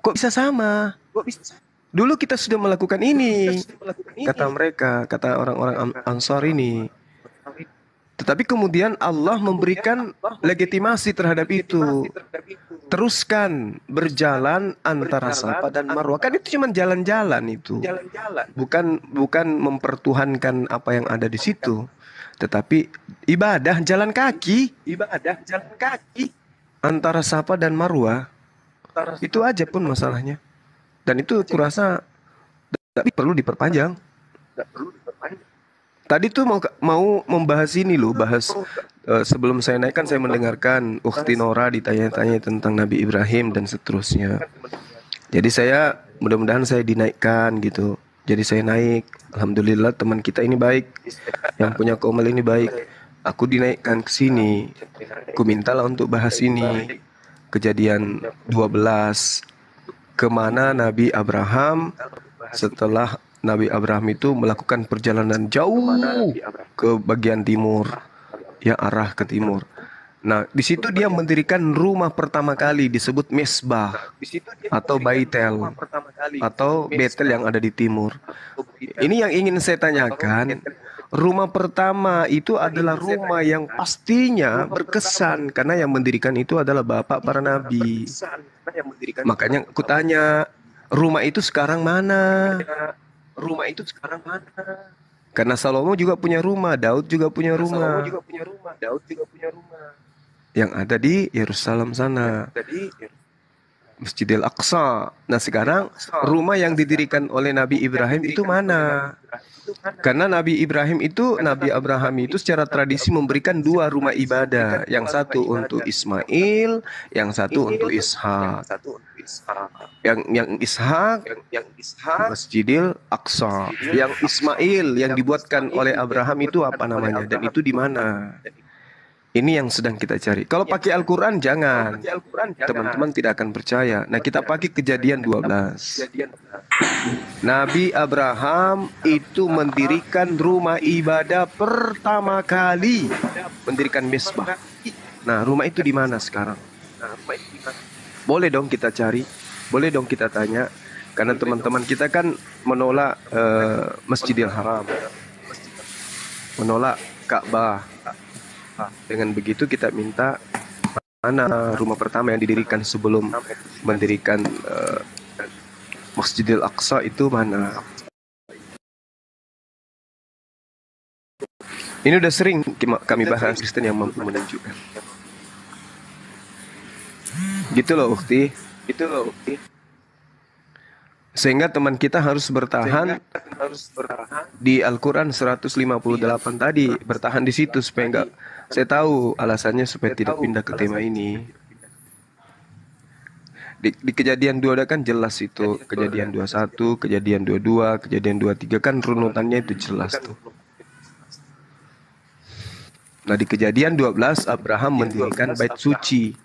Kok bisa sama? Dulu kita sudah melakukan ini, kata mereka, kata orang-orang Ansar ini. Tetapi kemudian Allah memberikan legitimasi terhadap itu. Teruskan berjalan antara Safa dan Marwah. Kan itu cuma jalan-jalan itu. Bukan mempertuhankan apa yang ada di situ. Tetapi ibadah jalan kaki. Antara Safa dan Marwah. Itu aja pun masalahnya. Dan itu kurasa tapi perlu diperpanjang. Tadi tuh mau membahas ini loh, bahas sebelum saya naik kan saya mendengarkan Ukhti Nora ditanya-tanya tentang Nabi Ibrahim dan seterusnya. Jadi saya mudah-mudahan saya dinaikkan gitu. Jadi saya naik. Alhamdulillah teman kita ini baik. Yang punya Komel ini baik. Aku dinaikkan ke sini. Aku mintalah untuk bahas ini. Kejadian 12. Kemana Nabi Abraham setelah Nabi Abraham itu melakukan perjalanan jauh ke bagian timur, ya arah ke timur. Nah, di situ dia mendirikan rumah pertama kali disebut Mesbah atau Baitel atau Betel yang ada di timur. Ini yang ingin saya tanyakan. Rumah pertama itu adalah rumah yang pastinya berkesan karena yang mendirikan itu adalah bapak para nabi. Makanya aku tanya, rumah itu sekarang mana? Karena Salomo juga punya rumah, Daud juga punya rumah. Yang ada di Yerusalem sana, Masjidil Aqsa. Nah sekarang rumah yang didirikan oleh Nabi Ibrahim itu mana? Karena Nabi Abraham itu secara tradisi memberikan dua rumah ibadah, yang satu untuk Ismail, yang satu untuk Ishak. Yang Ishak Masjidil Aqsa, yang Ismail yang dibuatkan oleh Abraham itu apa namanya dan itu di mana? Ini yang sedang kita cari. Kalau pakai Al-Quran jangan, teman-teman tidak akan percaya. Nah kita pakai Kejadian 12. Nabi Abraham itu mendirikan rumah ibadah pertama kali, mendirikan mesbah. Nah rumah itu di mana sekarang? Boleh dong kita cari, boleh dong kita tanya. Karena teman-teman kita kan menolak Masjidil Haram, menolak Ka'bah. Dengan begitu kita minta mana rumah pertama yang didirikan sebelum mendirikan Masjidil Aqsa itu mana? Ini udah sering kami bahas, Kristen yang mampu menunjukkan. Gitu loh Ukti. Sehingga teman kita harus bertahan di Al-Quran 158 tadi, bertahan di situ supaya enggak. Saya tahu alasannya supaya tidak pindah ke tema ini. Di kejadian 2 kan jelas itu, kejadian 21, kejadian 22, kejadian 23 kan runutannya itu jelas tuh. Nah di kejadian 12 Abraham mendirikan bait suci.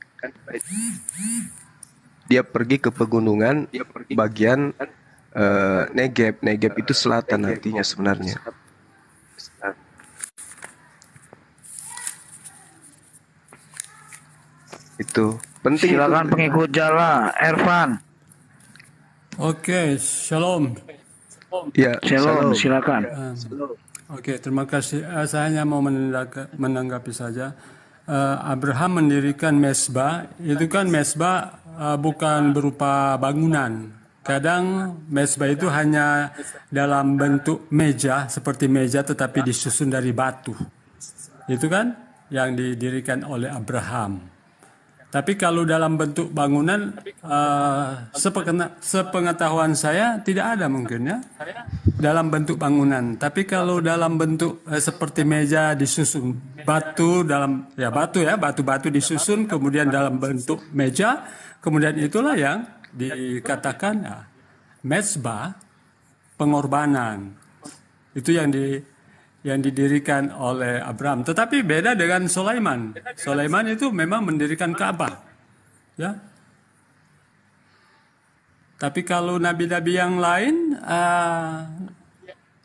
Dia pergi ke pegunungan bagian Negeb. Negeb itu selatan artinya sebenarnya. Itu penting. Silakan itu. pengikut Jala, Ervan. Oke, shalom. Ya, Shalom, silakan. Oke, terima kasih. Saya hanya mau menanggapi saja. Abraham mendirikan mesbah, itu kan mesbah bukan berupa bangunan. Kadang mesbah itu hanya dalam bentuk meja, seperti meja tetapi disusun dari batu. Itu kan yang didirikan oleh Abraham. Tapi kalau dalam bentuk bangunan, sepengetahuan saya tidak ada mungkin ya, dalam bentuk bangunan. Tapi kalau dalam bentuk seperti meja disusun batu dalam batu-batu disusun kemudian dalam bentuk meja, kemudian itulah yang dikatakan mezbah pengorbanan. Itu yang didirikan oleh Abraham. Tetapi beda dengan Sulaiman. Sulaiman itu memang mendirikan Ka'bah. Ya. Tapi kalau nabi-nabi yang lain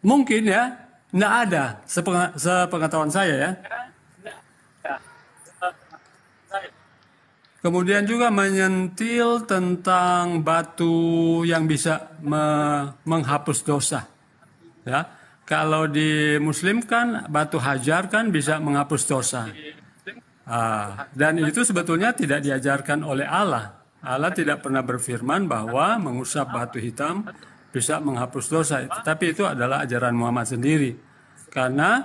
mungkin ya tidak ada sepengetahuan saya ya. Kemudian juga menyentil tentang batu yang bisa menghapus dosa. Ya. Kalau di Muslim kan batu hajar kan bisa menghapus dosa. Dan itu sebetulnya tidak diajarkan oleh Allah. Allah tidak pernah berfirman bahwa mengusap batu hitam bisa menghapus dosa. Tapi itu adalah ajaran Muhammad sendiri. Karena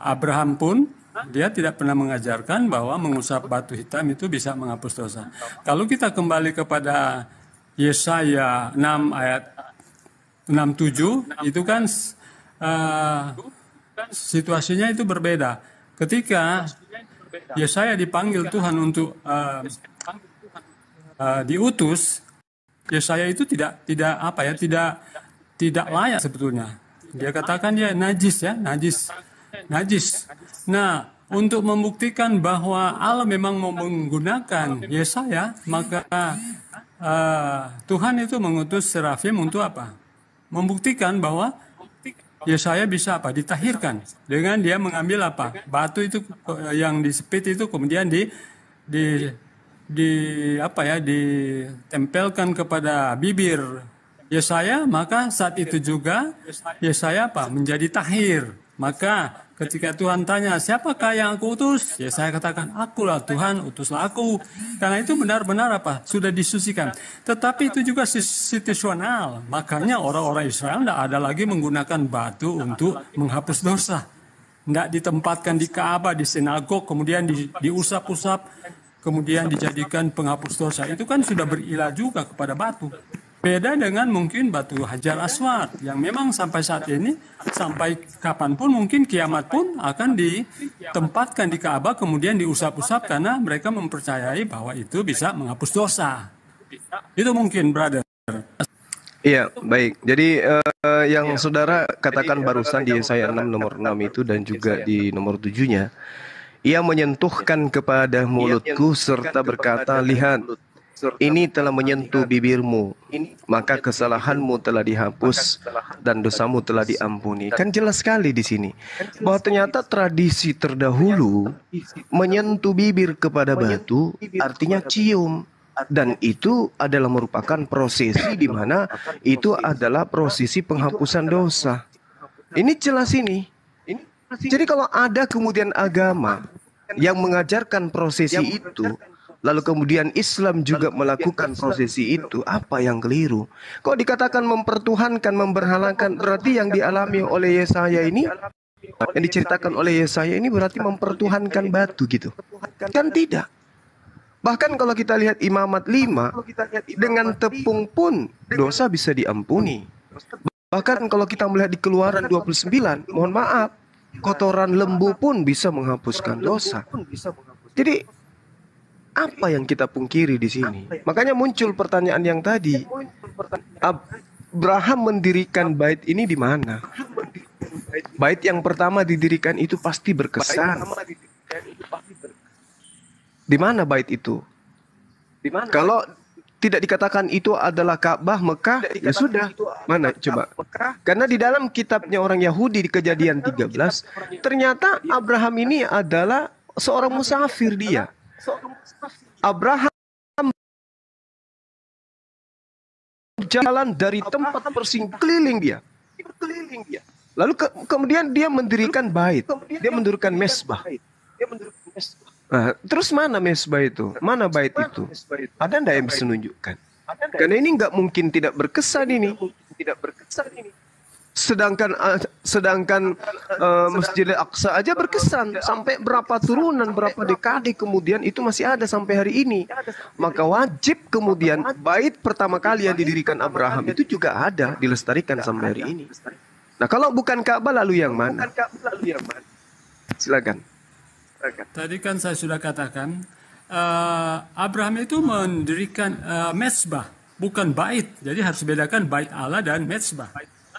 Abraham pun dia tidak pernah mengajarkan bahwa mengusap batu hitam itu bisa menghapus dosa. Kalau kita kembali kepada Yesaya 6 ayat 67 itu kan situasinya itu berbeda. Ketika Yesaya dipanggil Tuhan untuk diutus, Yesaya itu tidak layak sebetulnya. Dia katakan dia najis. Nah, untuk membuktikan bahwa Allah memang mau menggunakan Yesaya, maka Tuhan itu mengutus serafim untuk apa? Membuktikan bahwa Yesaya bisa ditahirkan dengan dia mengambil batu itu yang disepit itu kemudian ditempelkan kepada bibir Yesaya, maka saat itu juga Yesaya menjadi tahir. Maka ketika Tuhan tanya, siapakah yang aku utus? Yesaya katakan, akulah Tuhan, utuslah aku. Karena itu benar-benar sudah disucikan. Tetapi itu juga situasional. Makanya orang-orang Israel tidak ada lagi menggunakan batu untuk menghapus dosa. Tidak ditempatkan di Ka'bah, di sinagog, kemudian diusap-usap, kemudian dijadikan penghapus dosa. Itu kan sudah berilah juga kepada batu. Beda dengan mungkin batu Hajar Aswad yang memang sampai saat ini, sampai kapanpun mungkin kiamat pun akan ditempatkan di Ka'bah kemudian diusap-usap karena mereka mempercayai bahwa itu bisa menghapus dosa. Itu mungkin, brother. Iya, baik. Jadi yang saudara katakan barusan di Yesaya 6 nomor 6 itu dan juga di nomor 7-nya, ia menyentuhkan kepada mulutku serta berkata, lihat, ini telah menyentuh bibirmu, maka kesalahanmu telah dihapus dan dosamu telah diampuni. Kan jelas sekali di sini bahwa ternyata tradisi terdahulu menyentuh bibir kepada batu artinya cium, dan itu adalah merupakan prosesi di mana itu adalah prosesi penghapusan dosa. Ini jelas ini. Jadi kalau ada kemudian agama yang mengajarkan prosesi itu, lalu kemudian Islam juga melakukan prosesi itu, apa yang keliru? Kok dikatakan mempertuhankan, memberhalakan, berarti yang dialami oleh Yesaya ini, yang diceritakan oleh Yesaya ini berarti mempertuhankan batu gitu? Kan tidak. Bahkan kalau kita lihat Imamat 5, dengan tepung pun dosa bisa diampuni. Bahkan kalau kita melihat di Keluaran 29, mohon maaf, kotoran lembu pun bisa menghapuskan dosa. Jadi Apa yang kita pungkiri di sini? Makanya muncul pertanyaan yang tadi. Abraham mendirikan bait ini di mana? Bait yang pertama didirikan itu pasti berkesan. Di mana bait itu? Kalau tidak dikatakan itu adalah Ka'bah Mekah, ya sudah. Mana coba? Karena di dalam kitabnya orang Yahudi di Kejadian 13, ternyata Abraham ini adalah seorang musafir dia. Abraham jalan dari tempat keliling dia. Lalu kemudian dia mendirikan bait. Dia mendirikan mesbah. Nah, terus mana mesbah itu? Mana bait itu? Ada enggak yang bisa menunjukkan? Karena ini nggak mungkin tidak berkesan ini. Sedangkan Masjidil Aqsa aja berkesan. Sampai berapa turunan, berapa dekade kemudian itu masih ada sampai hari ini. Maka wajib kemudian bait pertama kali yang didirikan Abraham itu juga ada, dilestarikan sampai hari ini. Nah, kalau bukan Ka'bah lalu yang mana? Silakan. Tadi kan saya sudah katakan, Abraham itu mendirikan mesbah, bukan bait. Jadi harus bedakan bait Allah dan mesbah.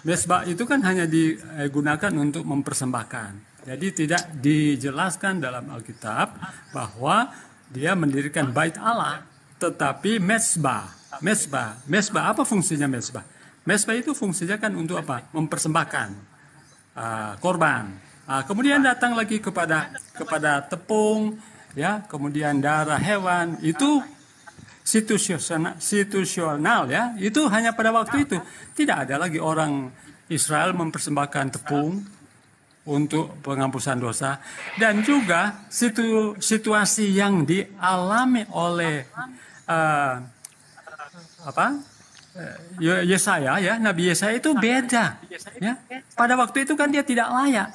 Mesbah itu kan hanya digunakan untuk mempersembahkan. Jadi tidak dijelaskan dalam Alkitab bahwa dia mendirikan bait Allah, tetapi mesbah. Mesbah apa fungsinya mesbah? Mesbah itu fungsinya kan untuk apa? Mempersembahkan korban. Kemudian datang lagi kepada tepung, ya, kemudian darah hewan, itu situasional, ya, itu hanya pada waktu itu. Tidak ada lagi orang Israel mempersembahkan tepung untuk penghapusan dosa, dan juga situasi yang dialami oleh Yesaya, ya, Nabi Yesaya itu beda, ya. Pada waktu itu kan dia tidak layak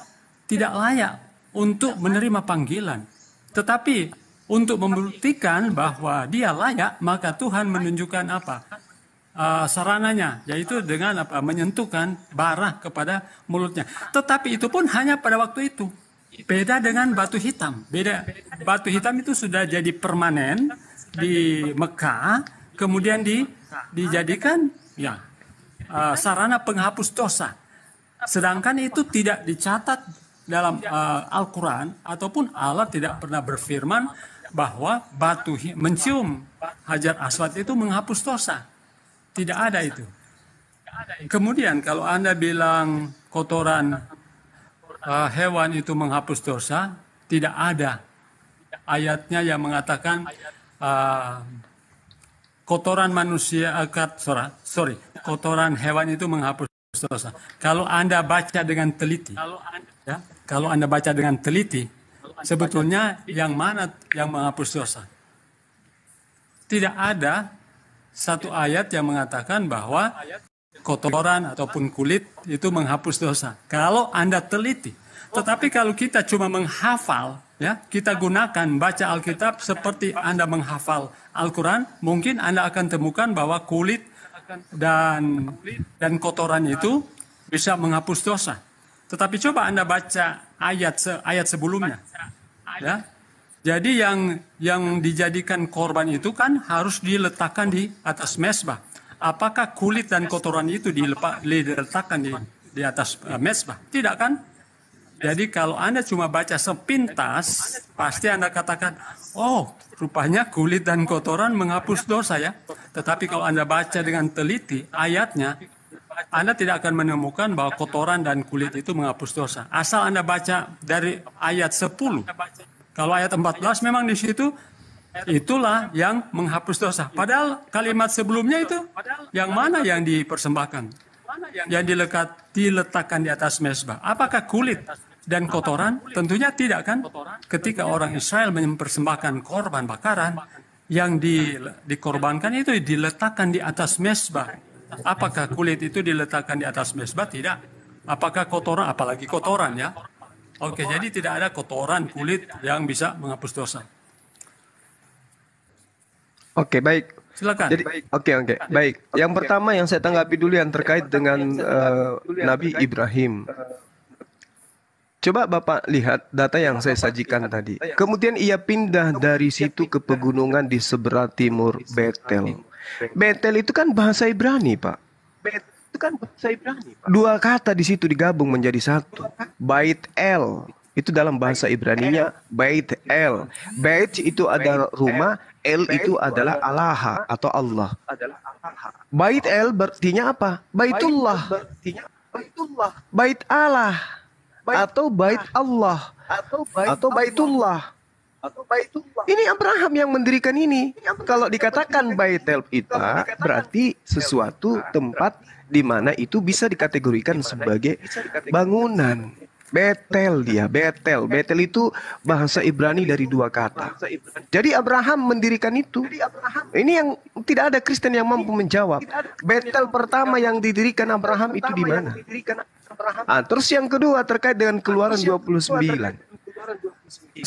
untuk menerima panggilan. Tetapi untuk membuktikan bahwa dia layak, maka Tuhan menunjukkan apa? Sarananya, yaitu dengan apa? Menyentuhkan bara kepada mulutnya. Tetapi itu pun hanya pada waktu itu. Beda dengan batu hitam. Batu hitam itu sudah jadi permanen di Mekah, kemudian dijadikan ya sarana penghapus dosa. Sedangkan itu tidak dicatat dalam Al-Quran, ataupun Allah tidak pernah berfirman bahwa mencium Hajar Aswad itu menghapus dosa. Tidak ada itu. Kemudian kalau Anda bilang kotoran hewan itu menghapus dosa, tidak ada ayatnya yang mengatakan kotoran manusia, kotoran hewan itu menghapus dosa. Kalau Anda baca dengan teliti, ya, kalau Anda baca dengan teliti, sebetulnya yang mana yang menghapus dosa? Tidak ada satu ayat yang mengatakan bahwa kotoran ataupun kulit itu menghapus dosa. Kalau Anda teliti. Tetapi kalau kita cuma menghafal, ya, kita gunakan baca Alkitab seperti Anda menghafal Al-Quran, mungkin Anda akan temukan bahwa kulit dan kotoran itu bisa menghapus dosa. Tetapi coba Anda baca ayat sebelumnya, ya. Jadi yang dijadikan korban itu kan harus diletakkan di atas mesbah. Apakah kulit dan kotoran itu diletakkan di atas mesbah? Tidak kan? Jadi kalau Anda cuma baca sepintas, pasti Anda katakan, oh, rupanya kulit dan kotoran menghapus dosa, ya. Tetapi kalau Anda baca dengan teliti ayatnya, Anda tidak akan menemukan bahwa kotoran dan kulit itu menghapus dosa. Asal Anda baca dari ayat 10. Kalau ayat 14 memang di situ itulah yang menghapus dosa. Padahal kalimat sebelumnya itu yang mana yang dipersembahkan? Yang diletakkan di atas mesbah. Apakah kulit dan kotoran? Tentunya tidak kan? Ketika orang Israel mempersembahkan korban bakaran, yang dikorbankan itu diletakkan di atas mesbah. Apakah kulit itu diletakkan di atas mesbah? Tidak. Apakah kotoran? Apalagi kotoran, ya. Oke, jadi tidak ada kotoran kulit yang bisa menghapus dosa. Oke, baik. Silakan. Jadi, oke, baik. Yang pertama yang saya tanggapi dulu yang terkait dengan Nabi Ibrahim. Coba Bapak lihat data yang saya sajikan tadi. Kemudian ia pindah dari situ ke pegunungan di sebelah timur Betel. Betel itu kan bahasa Ibrani, Pak. Dua kata di situ digabung menjadi satu. Bait El. Itu dalam bahasa Ibraninya Bait El. Bait itu adalah rumah, El itu adalah Allah atau Allah. Bait El berartinya apa? Baitullah. Bait Allah. Atau Bait Allah. Atau Baitullah. Ini Abraham yang mendirikan ini. Kalau dikatakan Baitel itu berarti sesuatu tempat di mana itu bisa dikategorikan sebagai bangunan. Betel dia, Betel. Betel itu bahasa Ibrani dari dua kata. Jadi Abraham mendirikan itu. Ini yang tidak ada Kristen yang mampu menjawab. Betel pertama yang didirikan Abraham itu di mana? Terus yang kedua terkait dengan Keluaran 29.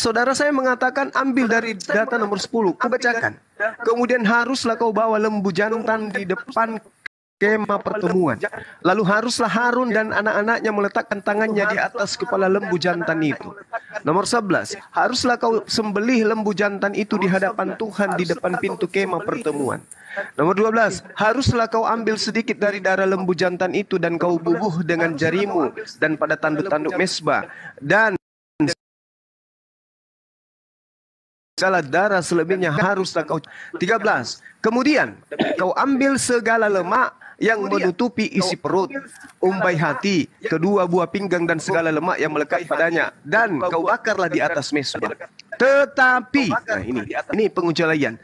Saudara saya mengatakan ambil dari data nomor 10, kubacakan. Kemudian haruslah kau bawa lembu jantan di depan kemah pertemuan. Lalu haruslah Harun dan anak-anaknya meletakkan tangannya di atas kepala lembu jantan itu. Nomor 11, haruslah kau sembelih lembu jantan itu di hadapan Tuhan di depan pintu kemah pertemuan. Nomor 12, haruslah kau ambil sedikit dari darah lembu jantan itu dan kau bubuh dengan jarimu dan pada tanduk-tanduk mesbah. Dan segala darah selebihnya haruslah kau. 13, kemudian kau ambil segala lemak yang menutupi isi perut, umbai hati, kedua buah pinggang dan segala lemak yang melekat padanya, dan kau bakarlah di atas mesbah. Tetapi, nah ini pengecualian.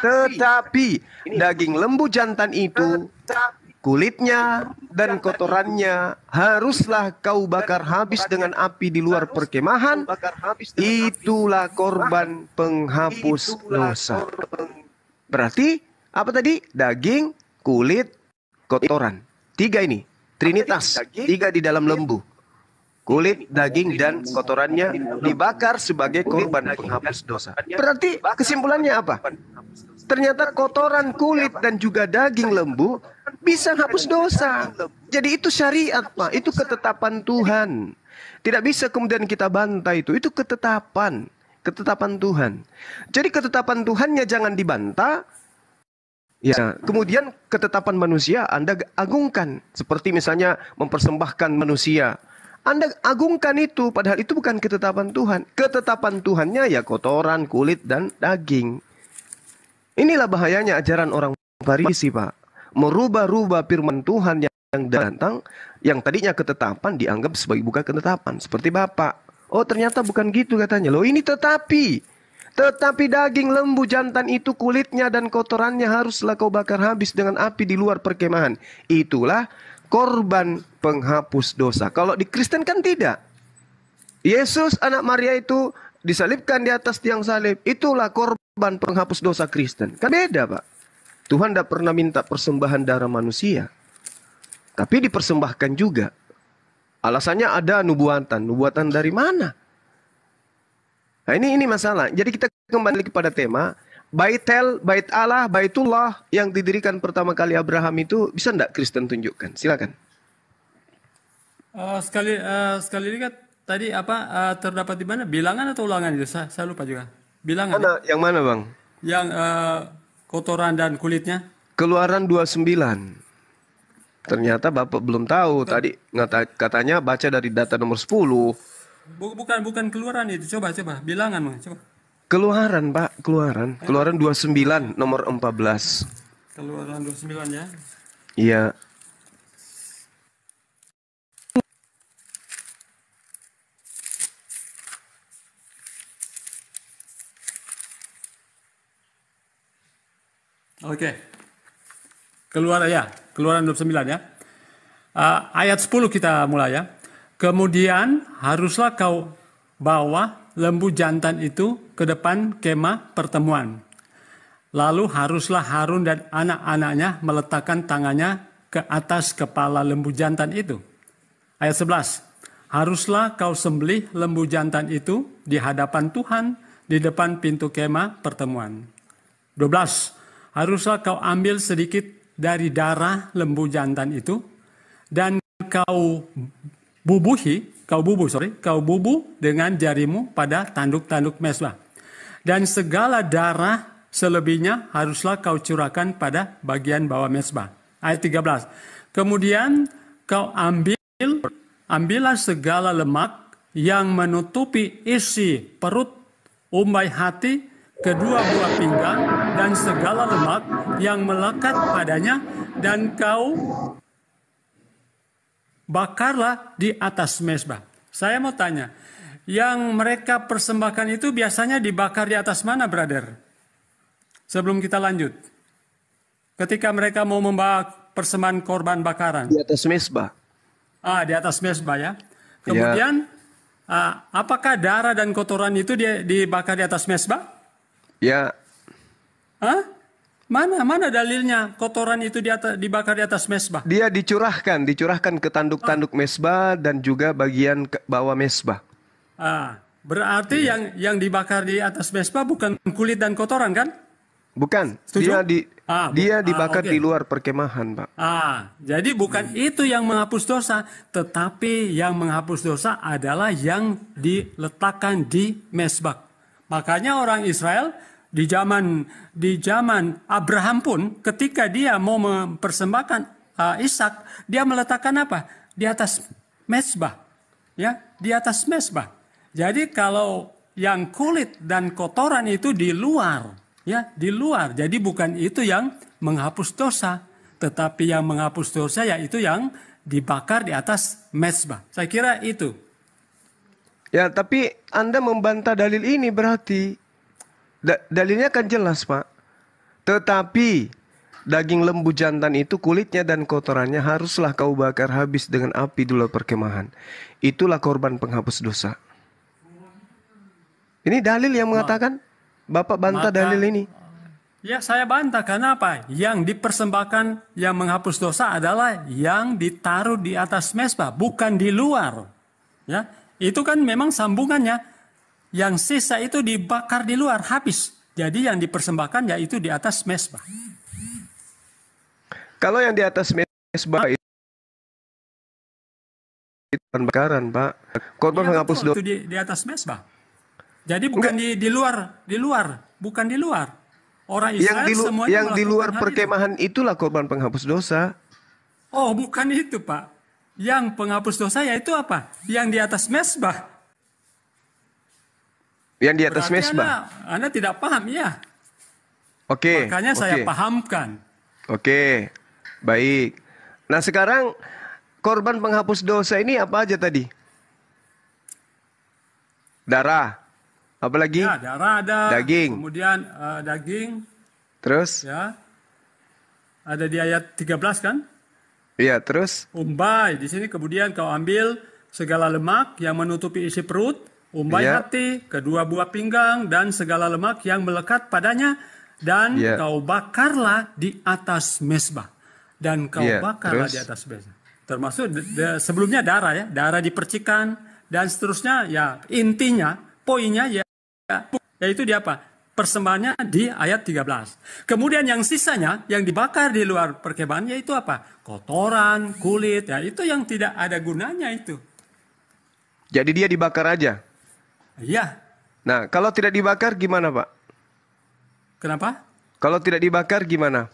Tetapi daging lembu jantan itu, kulitnya dan kotorannya haruslah kau bakar habis dengan api di luar perkemahan. Itulah korban penghapus dosa. Berarti apa tadi? Daging, kulit, kotoran. 3 ini, Trinitas. 3 di dalam lembu. Kulit, daging, dan kotorannya dibakar sebagai korban penghapus dosa. Berarti kesimpulannya apa? Ternyata kotoran, kulit, dan juga daging lembu bisa hapus dosa. Jadi itu syariat, Pak. Itu ketetapan Tuhan. Tidak bisa kemudian kita bantah itu. Itu ketetapan. Ketetapan Tuhan. Jadi ketetapan Tuhannya jangan dibantah. Ya, kemudian ketetapan manusia Anda agungkan. Seperti misalnya mempersembahkan manusia. Anda agungkan itu, padahal itu bukan ketetapan Tuhan. Ketetapan Tuhannya ya kotoran, kulit, dan daging. Inilah bahayanya ajaran orang Farisi, Pak. Merubah-rubah firman Tuhan yang datang, yang tadinya ketetapan dianggap sebagai bukan ketetapan. Seperti Bapak. Oh ternyata bukan gitu katanya. Loh ini tetapi daging lembu jantan itu kulitnya dan kotorannya haruslah kau bakar habis dengan api di luar perkemahan. Itulah korban penghapus dosa. Kalau di Kristen kan tidak. Yesus anak Maria itu disalibkan di atas tiang salib. Itulah korban penghapus dosa Kristen. Kan beda, Pak. Tuhan tidak pernah minta persembahan darah manusia. Tapi dipersembahkan juga. Alasannya ada nubuatan. Nubuatan dari mana? Nah ini masalah. Jadi kita kembali kepada tema. Baitel, Bait Allah, Baitullah yang didirikan pertama kali Abraham itu bisa enggak Kristen tunjukkan? Silakan. Sekali lihat tadi apa terdapat di mana? Bilangan atau ulangan itu? Saya lupa juga. Bilangan. Mana? Yang mana, Bang? Yang kotoran dan kulitnya. Keluaran 29. Ternyata Bapak belum tahu. Tadi katanya baca dari data nomor 10. Bukan keluaran itu. Coba bilangan, Bang. Coba. Keluaran, Pak, Keluaran 29 nomor 14. Keluaran 29 ya. Iya. Oke. Keluaran 29 ya. Ayat 10 kita mulai ya. Kemudian haruslah kau bawa lembu jantan itu ke depan kemah pertemuan. Lalu haruslah Harun dan anak-anaknya meletakkan tangannya ke atas kepala lembu jantan itu. Ayat 11. Haruslah kau sembelih lembu jantan itu di hadapan Tuhan di depan pintu kemah pertemuan. 12. Haruslah kau ambil sedikit dari darah lembu jantan itu dan kau kau bubuh dengan jarimu pada tanduk-tanduk mezbah. Dan segala darah selebihnya haruslah kau curahkan pada bagian bawah mezbah. Ayat 13. Kemudian kau ambillah segala lemak yang menutupi isi perut, umbai hati, kedua buah pinggang, dan segala lemak yang melekat padanya, dan kau bakarlah di atas mezbah. Saya mau tanya, yang mereka persembahkan itu biasanya dibakar di atas mana, brother? Sebelum kita lanjut. Ketika mereka mau membawa persembahan korban bakaran. Di atas mezbah. Di atas mezbah ya. Kemudian, apakah darah dan kotoran itu dibakar di atas mezbah? Ya. Mana dalilnya kotoran itu dibakar di atas mezbah? Dia dicurahkan ke tanduk-tanduk mezbah dan juga bagian bawah mezbah. Berarti yang dibakar di atas mezbah bukan kulit dan kotoran kan? Bukan. Setuju? Dia dibakar di luar perkemahan, Pak. Jadi bukan itu yang menghapus dosa, tetapi yang menghapus dosa adalah yang diletakkan di mezbah. Makanya orang Israel di zaman Abraham pun ketika dia mau mempersembahkan Ishak, dia meletakkan apa? Di atas mezbah. Ya, di atas mezbah. Jadi kalau yang kulit dan kotoran itu di luar, ya, di luar. Jadi bukan itu yang menghapus dosa, tetapi yang menghapus dosa yaitu yang dibakar di atas mezbah. Saya kira itu. Ya, tapi Anda membantah dalil ini berarti. Dalilnya kan jelas, Pak. Tetapi daging lembu jantan itu kulitnya dan kotorannya haruslah kau bakar habis dengan api di luar perkemahan. Itulah korban penghapus dosa. Ini dalil yang mengatakan, Bapak bantah dalil ini. Ya, saya bantah karena apa? Yang dipersembahkan yang menghapus dosa adalah yang ditaruh di atas mezbah, bukan di luar. Ya, itu kan memang sambungannya. Yang sisa itu dibakar di luar habis. Jadi yang dipersembahkan yaitu di atas mezbah. Kalau yang di atas mezbah itu bakaran, Pak. Korban penghapus dosa. Itu di atas mezbah. Jadi bukan di luar, bukan di luar. Orang Israel semuanya yang di luar perkemahan itulah korban penghapus dosa. Oh, bukan itu, Pak. Yang penghapus dosa yaitu apa? Yang di atas mezbah. Yang di atas mezbah. Anda tidak paham, ya? Oke. Makanya saya pahamkan. Oke, baik. Nah sekarang korban penghapus dosa ini apa aja tadi? Darah. Apa lagi? Ya, darah ada. Daging. Kemudian daging. Terus? Ya. Ada di ayat 13 kan? Iya, terus? Umbai. Di sini kemudian kau ambil segala lemak yang menutupi isi perut. Umbai hati, kedua buah pinggang, dan segala lemak yang melekat padanya. Dan kau bakarlah di atas mezbah. Dan kau bakarlah di atas mezbah. Termasuk sebelumnya darah ya. Darah dipercikan. Dan seterusnya ya intinya, poinnya yaitu di apa? Persembahannya di ayat 13. Kemudian yang sisanya yang dibakar di luar perkemahan yaitu apa? Kotoran, kulit. Ya itu yang tidak ada gunanya itu. Jadi dia dibakar aja? Iya. Nah, kalau tidak dibakar gimana, Pak? Kenapa? Kalau tidak dibakar gimana?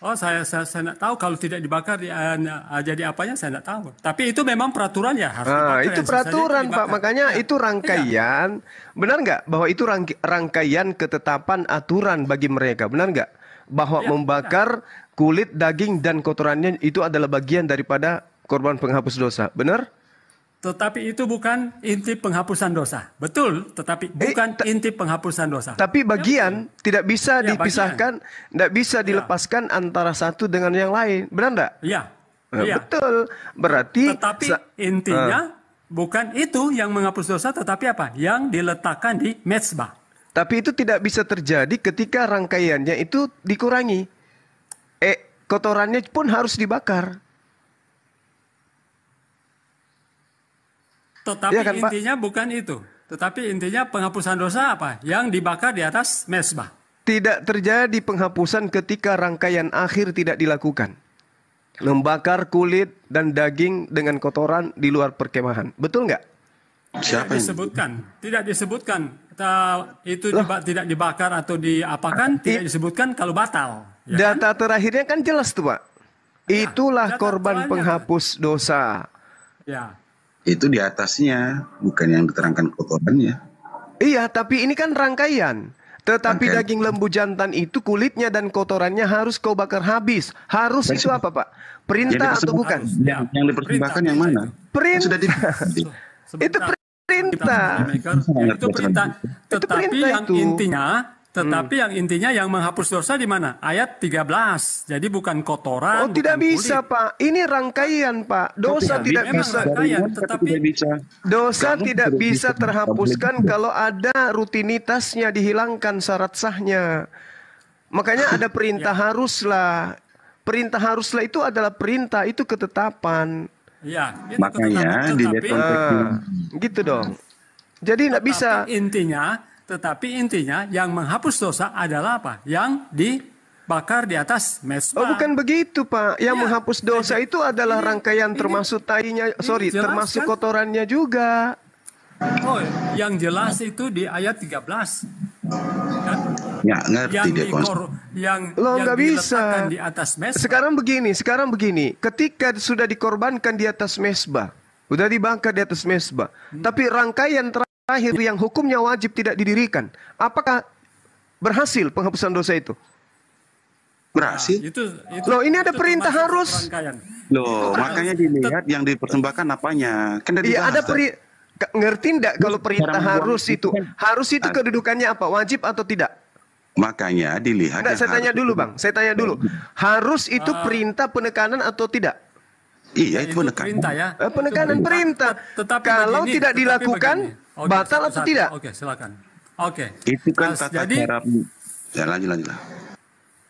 Oh, saya tidak tahu kalau tidak dibakar jadi apanya saya tidak tahu. Tapi itu memang peraturan ya harus dibakar. Itu peraturan, Pak. Makanya itu rangkaian. Benar nggak bahwa itu rangkaian ketetapan aturan bagi mereka? Benar nggak bahwa membakar kulit, daging dan kotorannya itu adalah bagian daripada korban penghapus dosa? Benar? Tetapi itu bukan inti penghapusan dosa. Betul, tetapi bukan inti penghapusan dosa. Tapi bagian tidak bisa dipisahkan, tidak bisa dilepaskan antara satu dengan yang lain. Benar enggak? Iya. Betul. Berarti tetapi intinya bukan itu yang menghapus dosa, tetapi apa? Yang diletakkan di mezbah. Tapi itu tidak bisa terjadi ketika rangkaiannya itu dikurangi. Kotorannya pun harus dibakar. Tetapi ya kan, intinya Pak? Bukan itu. Tetapi intinya penghapusan dosa apa? Yang dibakar di atas mezbah. Tidak terjadi penghapusan ketika rangkaian akhir tidak dilakukan. membakar kulit dan daging dengan kotoran di luar perkemahan. Betul nggak? Siapa yang disebutkan? Tidak disebutkan. Itu tidak dibakar atau diapakan, tidak disebutkan kalau batal. Ya data terakhirnya kan jelas tuh Pak. Itulah korban penghapus dosa. Ya. Itu di atasnya, bukan yang diterangkan kotorannya. Iya, tapi ini kan rangkaian. Tetapi daging lembu jantan itu kulitnya dan kotorannya harus kau bakar habis. Harus itu apa Pak? Perintah atau bukan? Yang dipersembahkan yang mana? Perintah. Sudah itu perintah. Itu perintah. Tetapi yang intinya, yang intinya yang menghapus dosa di mana? Ayat 13. Jadi bukan kotoran. Oh, tidak bisa, Pak. Ini rangkaian, Pak. Dosa tidak bisa. Dosa tidak bisa terhapuskan kalau ada rutinitasnya dihilangkan syarat sahnya. Makanya ada perintah haruslah. Perintah haruslah itu adalah perintah, itu ketetapan. Iya, makanya dilihat konteksnya. Gitu dong. Jadi tidak bisa. Tetapi intinya yang menghapus dosa adalah apa? Yang dibakar di atas mezbah. Oh, bukan begitu, Pak. Yang menghapus dosa itu adalah rangkaian termasuk tainya, termasuk kotorannya juga. Oh, yang jelas itu di ayat 13. Kan? Ya, ngerti deh. Lo nggak bisa. Di atas mezbah. Sekarang begini. Ketika sudah dikorbankan di atas mezbah, sudah dibakar di atas mezbah, tapi rangkaian terakhir yang hukumnya wajib tidak didirikan, apakah berhasil penghapusan dosa itu? Berhasil. Loh, ini ada perintah harus. Loh, makanya dilihat yang dipersembahkan apanya. Kan iya, ada ngerti enggak kalau perintah harus itu? Harus itu kedudukannya apa? Wajib atau tidak? Makanya dilihat. Saya tanya dulu, Bang. Saya tanya dulu. Harus itu perintah penekanan atau tidak? Iya, itu penekanan. Perintah ya. Penekanan perintah. Kalau tidak dilakukan, batal atau tidak? Oke, silakan. Oke. Itu kan tata cara. Ya, lanjut.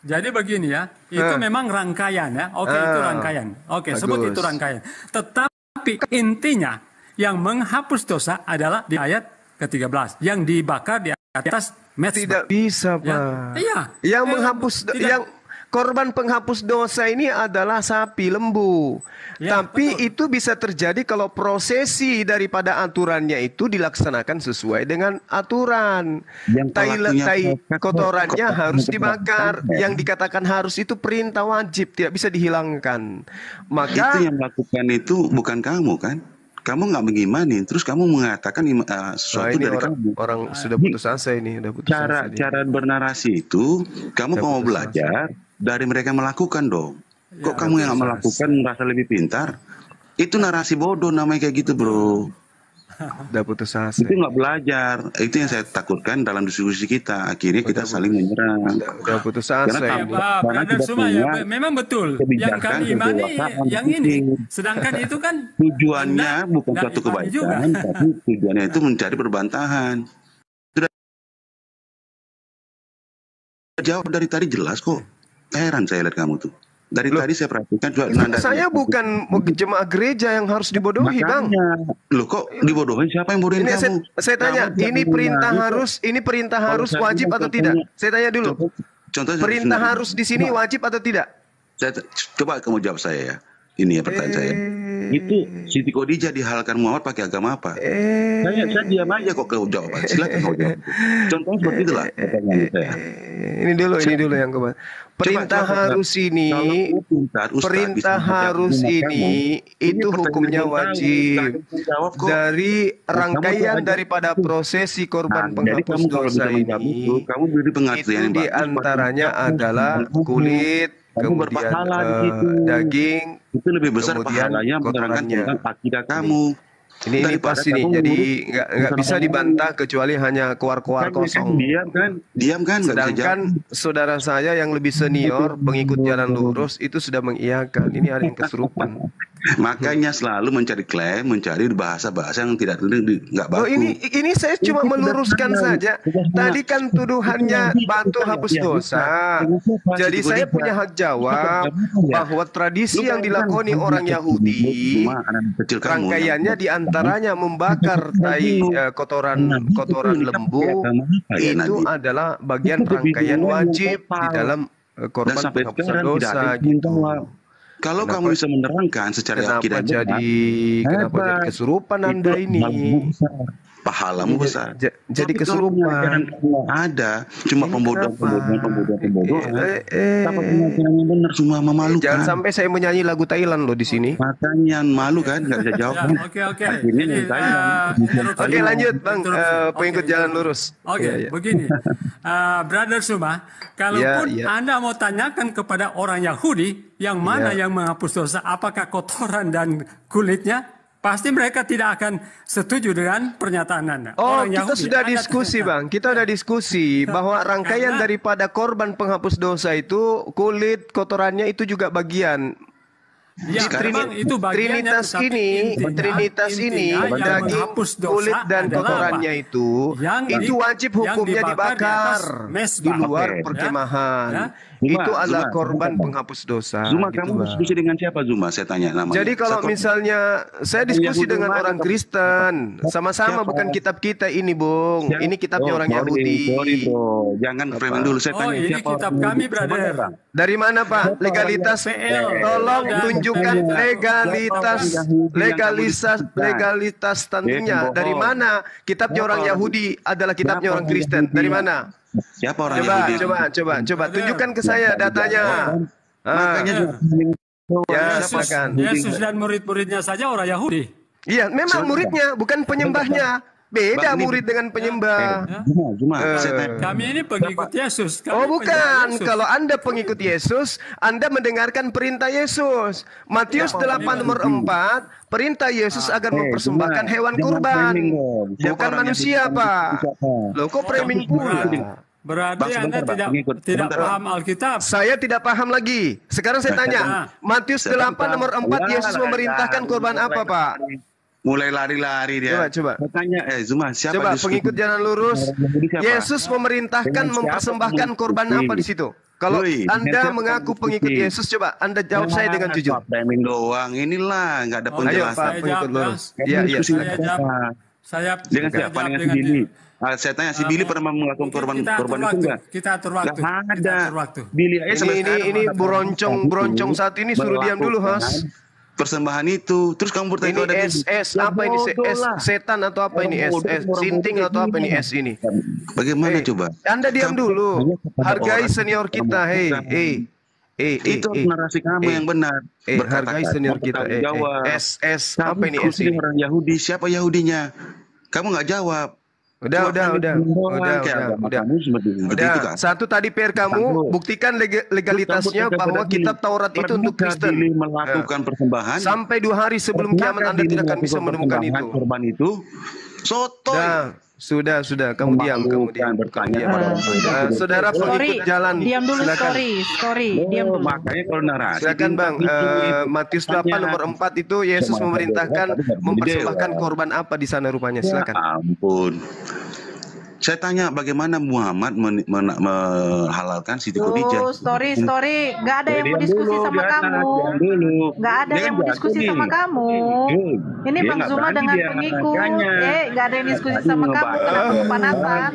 Jadi begini ya. Itu memang rangkaian ya. Oke, itu rangkaian. Oke, sebut itu rangkaian. Tetapi intinya yang menghapus dosa adalah di ayat ke-13 yang dibakar di atas mezbah. Tidak bisa, Pak. Iya. Yang menghapus yang korban penghapus dosa ini adalah sapi lembu. Ya, tapi itu bisa terjadi kalau prosesi daripada aturannya itu dilaksanakan sesuai dengan aturan. Tai kotorannya harus dibakar. Yang dikatakan harus itu perintah wajib, tidak bisa dihilangkan. Maka itu yang melakukan itu bukan kamu kan? Kamu nggak mengimani, terus kamu mengatakan sesuatu dari kamu. Orang sudah putus asa ini, Cara bernarasi itu, kamu mau belajar dari mereka yang melakukan dong. Kok kamu yang nggak melakukan merasa lebih pintar? Itu narasi bodoh namanya kayak gitu, bro. Udah putus asa. Itu nggak belajar. Itu yang saya takutkan dalam diskusi kita. Akhirnya kita saling menyerang. Udah putus asa. Karena semua ya, memang betul. Yang kami imani yang ini. Sedangkan itu kan tujuannya bukan suatu kebaikan, tapi tujuannya itu mencari perbantahan. Sudah jawab dari tadi jelas kok. Heran saya lihat kamu tuh. Dari tadi saya perhatikan juga saya bukan jemaah gereja yang harus dibodohi, Bang. Loh, kok dibodohin? Siapa yang bodohin kamu? Saya tanya, ini perintah harus wajib atau tidak? Saya tanya dulu. Contohnya perintah harus di sini wajib atau tidak? Coba kamu jawab saya ya. Ini ya pertanyaan saya. Itu Siti Khadijah dihalalkan Muhammad pakai agama apa? Saya diam aja kok kau jawab. Silakan kau jawab. Contohnya seperti itulah pertanyaan saya. Ini dulu yang gue perintah harus ini itu hukumnya wajib dari rangkaian daripada prosesi korban penghapus dosa ini. Kamu beri pengertian itu diantaranya adalah kulit, kemudian daging, itu lebih besar pahalanya menerangkan tentang akidah kamu. Ini pasti nih, jadi nggak bisa dibantah kecuali hanya keluar kosong. Diam kan. Sedangkan saudara saya yang lebih senior, pengikut jalan lurus itu sudah mengiyakan. Ini ada yang kesurupan. Makanya selalu mencari klaim, mencari bahasa-bahasa yang tidak bagus. Oh, ini saya cuma meluruskan saja. Tadi kan tuduhannya batu hapus dosa. Jadi saya punya hak jawab bahwa tradisi yang dilakoni orang Yahudi, rangkaiannya diantaranya membakar tai kotoran lembu, itu adalah bagian rangkaian wajib di dalam korban penghapusan dosa gitu. Kalau kamu bisa menerangkan secara akidah kenapa jadi kesurupan Anda ini? Pahalamu besar. Jadi kesurupan. Ada, cuma pembodohan. Apa pengajaran yang benar cuma memalukan. Jangan sampai saya menyanyi lagu Thailand loh di sini. Makanya malu kan, nggak bisa jawab. Oke. Oke, lanjut Bang, pengikut jalan lurus. Oke, begini. Brother Suma, kalaupun Anda mau tanyakan kepada orang Yahudi yang mana yang menghapus dosa, apakah kotoran dan kulitnya? Pasti mereka tidak akan setuju dengan pernyataan Anda. Orang kita Yahudi, sudah diskusi Bang. Kita sudah diskusi bahwa rangkaian daripada korban penghapus dosa itu kulit kotorannya itu juga bagian. Ya, itu Trinitas ini daging, kulit dan kotorannya itu wajib hukumnya dibakar di luar perkemahan. Itu adalah korban penghapus dosa. Zuma, kamu diskusi dengan siapa Zuma? Saya tanya namanya. Jadi kalau misalnya saya diskusi dengan orang Kristen, sama-sama bukan kitab kita ini, Bung. Ini kitabnya orang Yahudi. Jangan framing dulu. Saya tanya ini kitab kami, brother. Dari mana, Pak? Legalitas. Tolong tunjukkan legalitas tentunya. Dari mana kitabnya orang Yahudi adalah kitabnya orang Kristen? Dari mana? Siapa orang Yahudi? Coba tunjukkan ke saya datanya. Makanya silakan. Yesus dan murid-muridnya saja orang Yahudi. Iya, memang muridnya, bukan penyembahnya. Beda murid dengan penyembah. Kami ini pengikut Yesus. Bukan. Kalau Anda pengikut Yesus, Anda mendengarkan perintah Yesus. Matius 8 nomor 4, perintah Yesus agar mempersembahkan hewan kurban. Bukan manusia, Pak. Loh, kok framing pula? Berarti Anda tidak paham Alkitab. Saya tidak paham lagi. Sekarang saya tanya, Matius 8 nomor 4, Yesus memerintahkan kurban apa, Pak? Mulai lari-lari dia. Coba. Tanya, Zuma, siapa? Coba pengikut jalan lurus. Yesus memerintahkan mempersembahkan korban apa di situ? Kalau Anda mengaku pengikut Yesus, coba Anda jawab saya dengan jujur. Framing doang, inilah nggak ada penjelasan. Ayo Pak, pengikut lurus. Iya. Saya dengan siapa? Dengan si Billy. Saya tanya si Billy pernah melakukan korban itu enggak? Kita atur waktu. Nggak ada. Billy aja ini beroncong saat ini suruh diam dulu, Mas. Persembahan itu, terus kamu bertanya ini apa ini setan atau apa ini sinting atau apa ini ini? Bagaimana coba? Anda diam dulu. Hargai senior kita, itu narasi kamu yang benar. Hargai senior kita. Apa ini ini? Orang Yahudi, siapa Yahudinya? Kamu nggak jawab. Udah. Satu tadi PR kamu buktikan legalitasnya bahwa kitab Taurat itu untuk Kristen. Melakukan persembahan sampai 2 hari sebelum kiamat Anda tidak akan bisa menemukan itu. Korban itu sotoy. Sudah, kamu diam. Saudara pengikut jalan. Diam dulu, story. Diam dulu. Makanya kalau narasi. Silakan Bang, Matius 8 nomor 4 itu Yesus memerintahkan mempersembahkan korban apa di sana rupanya? Silakan. Ya ampun. Saya tanya bagaimana Muhammad menghalalkan Siti Khadijah. Story. Nggak ada yang mau diskusi sama kamu. Nggak ada yang mau diskusi sama kamu. Ini Bang Zuma dengan pengikut. Nggak ada yang diskusi sama kamu. Kenapa kepanasan?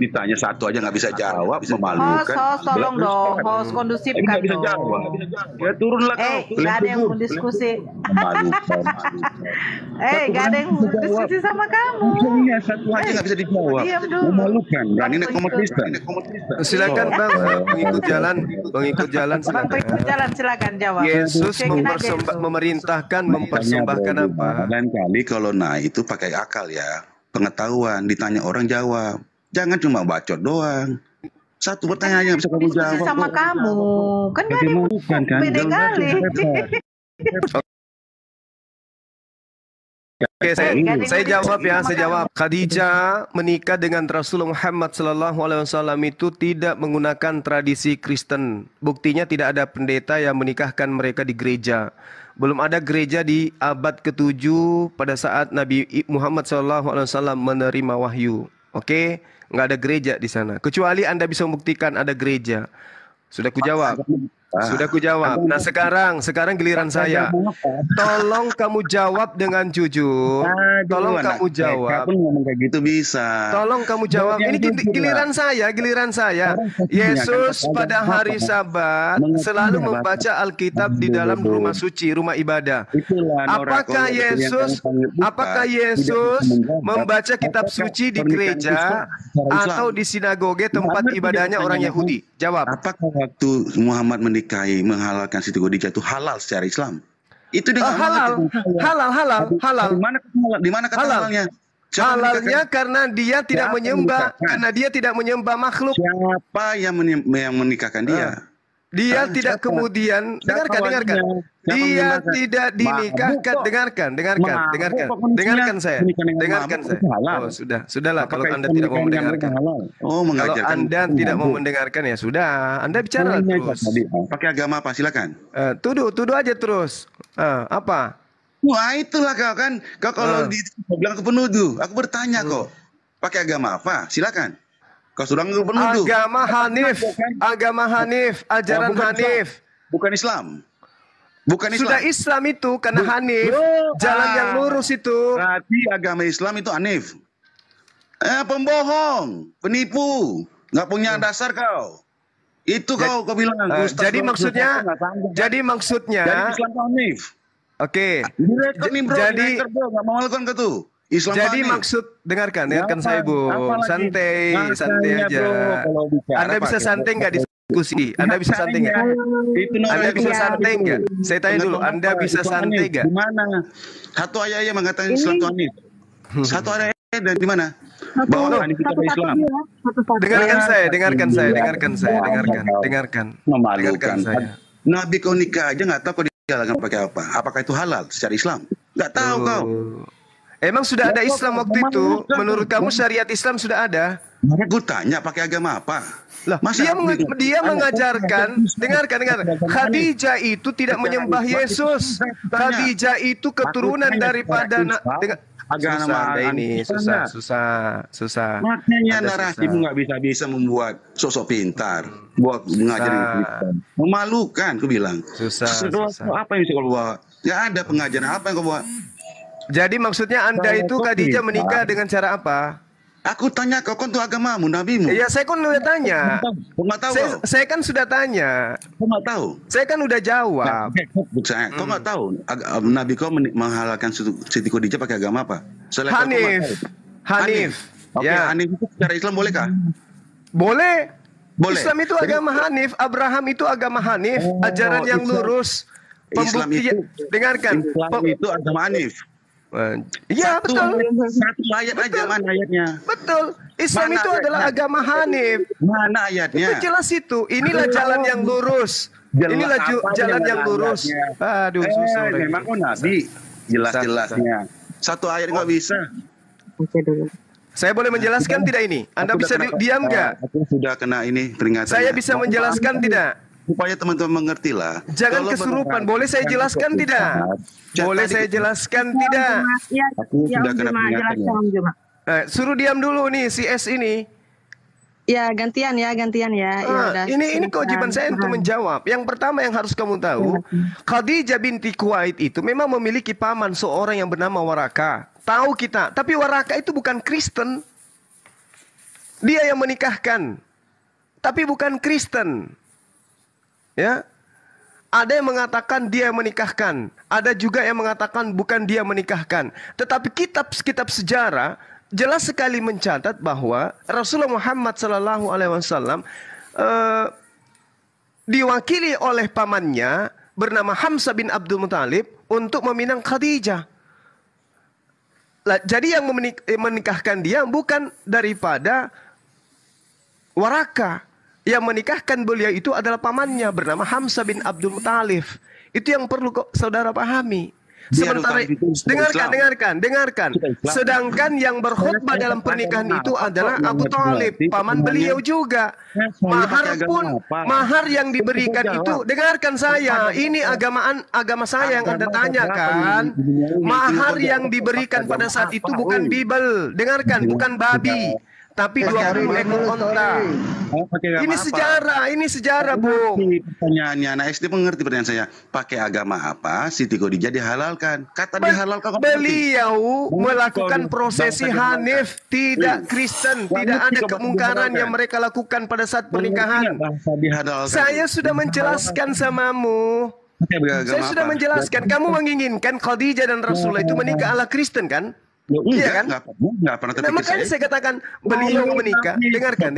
Ditanya satu aja nggak bisa jawab, memalukan. Host, tolong dong. Host kondusif kan bisa jawab. Ya turunlah kau. Nggak ada yang mau diskusi. Nggak ada yang mau diskusi sama kamu. Satu aja nggak bisa dijawab. Memalukan, berani naik kompet Kristen. Silakan Bang, pengikut jalan silakan. Pengikut jalan silakan jawab. Yesus memerintahkan mempersembahkan apa? Dan kali kalau itu pakai akal ya, pengetahuan. Ditanya orang jawab, jangan cuma bacot doang. Satu pertanyaan yang bisa kamu jawab. Sama kamu, kan nggak ada yang beda kali. Oke, saya jawab. Khadijah menikah dengan Rasulullah Muhammad SAW itu tidak menggunakan tradisi Kristen. Buktinya tidak ada pendeta yang menikahkan mereka di gereja. Belum ada gereja di abad ke-7 pada saat Nabi Muhammad SAW menerima wahyu. Oke, nggak ada gereja di sana. Kecuali Anda bisa membuktikan ada gereja. Sudah kujawab. Sudah ku jawab. Nah sekarang giliran saya. Tolong kamu jawab dengan jujur. Tolong kamu jawab. Kamu ngomong kayak gitu bisa. Tolong kamu jawab. Ini giliran saya. Yesus pada hari Sabat selalu membaca Alkitab di dalam rumah suci, rumah ibadah. Apakah Yesus membaca kitab suci di gereja atau di sinagoge tempat ibadahnya orang Yahudi? Jawab. Apakah waktu Muhammad menikahi menghalalkan Siti Khadijah itu halal secara Islam? Itu dengan halal. Di mana kata halalnya? Halalnya karena dia tidak menyembah makhluk. Siapa yang menikahkan dia? Dia tidak kemudian dengarkan. Dia tidak dinikahkan. Dengarkan saya. Oh, sudahlah kalau Anda tidak mau mendengarkan. Kalau Anda tidak mau mendengarkan ya sudah. Anda bicara terus. Pakai agama apa? Silakan. Tuduh aja terus. Apa? Wah, itulah kau kan. Kau kalau bilang ke penuduh, aku bertanya kok. Pakai agama apa? Silakan. Kau sudah penuduh. Agama Hanif, ajaran Hanif. Bukan Islam. Sudah Islam itu karena Hanif, jalan yang lurus itu. Berarti agama Islam itu Hanif. Pembohong, penipu, nggak punya dasar kau. Itu kau bilang. Jadi maksudnya. Jadi Islam Hanif. Oke. Jadi nggak mau melakukan ke tuh. Islam jadi maksud dengarkan saya Bu, santai aja. Anda bisa santai nggak diskusi? Anda bisa santai nggak? Saya tanya dulu, Anda bisa santai nggak? Di mana? Satu ayat yang mengatakan Islam itu Hanif. Satu ayat dari di mana? Bahwa Hanif itu Islam. Dengarkan saya. Nabi kau nikah aja nggak tahu kau dijalankan pakai apa? Apakah itu halal secara Islam? Nggak tahu kau. Emang sudah ada Islam waktu itu? Menurut kamu syariat Islam sudah ada? Gue tanya pakai agama apa? Lah, dia mengajarkan, dengarkan. Khadijah itu tidak menyembah Yesus. Khadijah itu keturunan daripada agama ini susah. Makanya narasimu nggak bisa membuat sosok pintar, buat mengajarin Kristen. Memalukan, aku bilang. Susah. Apa yang bisa kau bawa? Nggak ada pengajaran apa yang kau bawa. Jadi maksudnya Anda itu Khadijah menikah dengan cara apa? Aku tanya kau kan tuh agamamu, nabimu. Iya, saya kan udah tanya. Kau nggak tahu. Saya kan sudah tanya. Kau nggak tahu. Saya kan udah jawab. Kau nggak tahu. Nabi kau menghalalkan Siti Khadijah pakai agama apa? Hanif. Oke, Hanif itu secara Islam bolehkah? Boleh. Islam itu agama Hanif. Abraham itu agama Hanif. Ajaran yang lurus. Islam itu. Dengarkan. Islam itu agama Hanif. Iya betul. Satu ayat aja, mana ayatnya? Betul. Islam itu adalah agama Hanif. Mana ayatnya? Itu jelas itu. Inilah jalan yang lurus. Inilah jalan yang lurus. Aduh, susah. Memang kau Nabi jelas-jelasnya. Satu ayat nggak bisa. Saya boleh menjelaskan tidak ini? Anda bisa diam nggak? Aku sudah kena ini peringatan. Saya bisa menjelaskan tidak? Supaya teman-teman mengerti lah. Jangan kesurupan. Boleh saya jelaskan tidak? Boleh saya jelaskan tidak? Aku sudah kena peringatan. Suruh diam dulu nih si S ini. Ya gantian ya. Ini kewajiban saya untuk menjawab. Yang pertama yang harus kamu tahu, Khadijah binti Khuwailid itu memang memiliki paman seorang yang bernama Waraka. Tahu kita, tapi Waraka itu bukan Kristen. Dia yang menikahkan, tapi bukan Kristen. Ya, ada yang mengatakan dia yang menikahkan, ada juga yang mengatakan bukan dia menikahkan. Tetapi kitab sejarah jelas sekali mencatat bahwa Rasulullah Muhammad SAW diwakili oleh pamannya bernama Hamzah bin Abdul Muthalib untuk meminang Khadijah. Jadi yang menikahkan dia bukan daripada Waraka. Yang menikahkan beliau itu adalah pamannya bernama Hamzah bin Abdul Muthalib. Itu yang perlu saudara pahami. Sementara dengarkan. Sedangkan yang berkhutbah dalam pernikahan itu adalah Abu Thalib, paman beliau juga. Mahar yang diberikan itu, dengarkan saya, ini agama saya yang Anda tanyakan. Mahar yang diberikan pada saat itu bukan Bible, dengarkan, bukan babi. tapi 20 ekor onta. Ini sejarah, Bu. Pertanyaannya anak SD mengerti pertanyaan saya. Pakai agama apa Siti Khadijah dihalalkan? Kata dihalalkan. Beliau melakukan prosesi Hanif, tidak Kristen, tidak ada kemungkaran yang mereka lakukan pada saat pernikahan. Saya sudah menjelaskan samamu. Saya sudah menjelaskan. Kamu menginginkan Khadijah dan Rasulullah itu menikah ala Kristen kan? Iya kan? Nggak pernah terpikir. Makanya saya katakan beliau menikah. Dengarkan.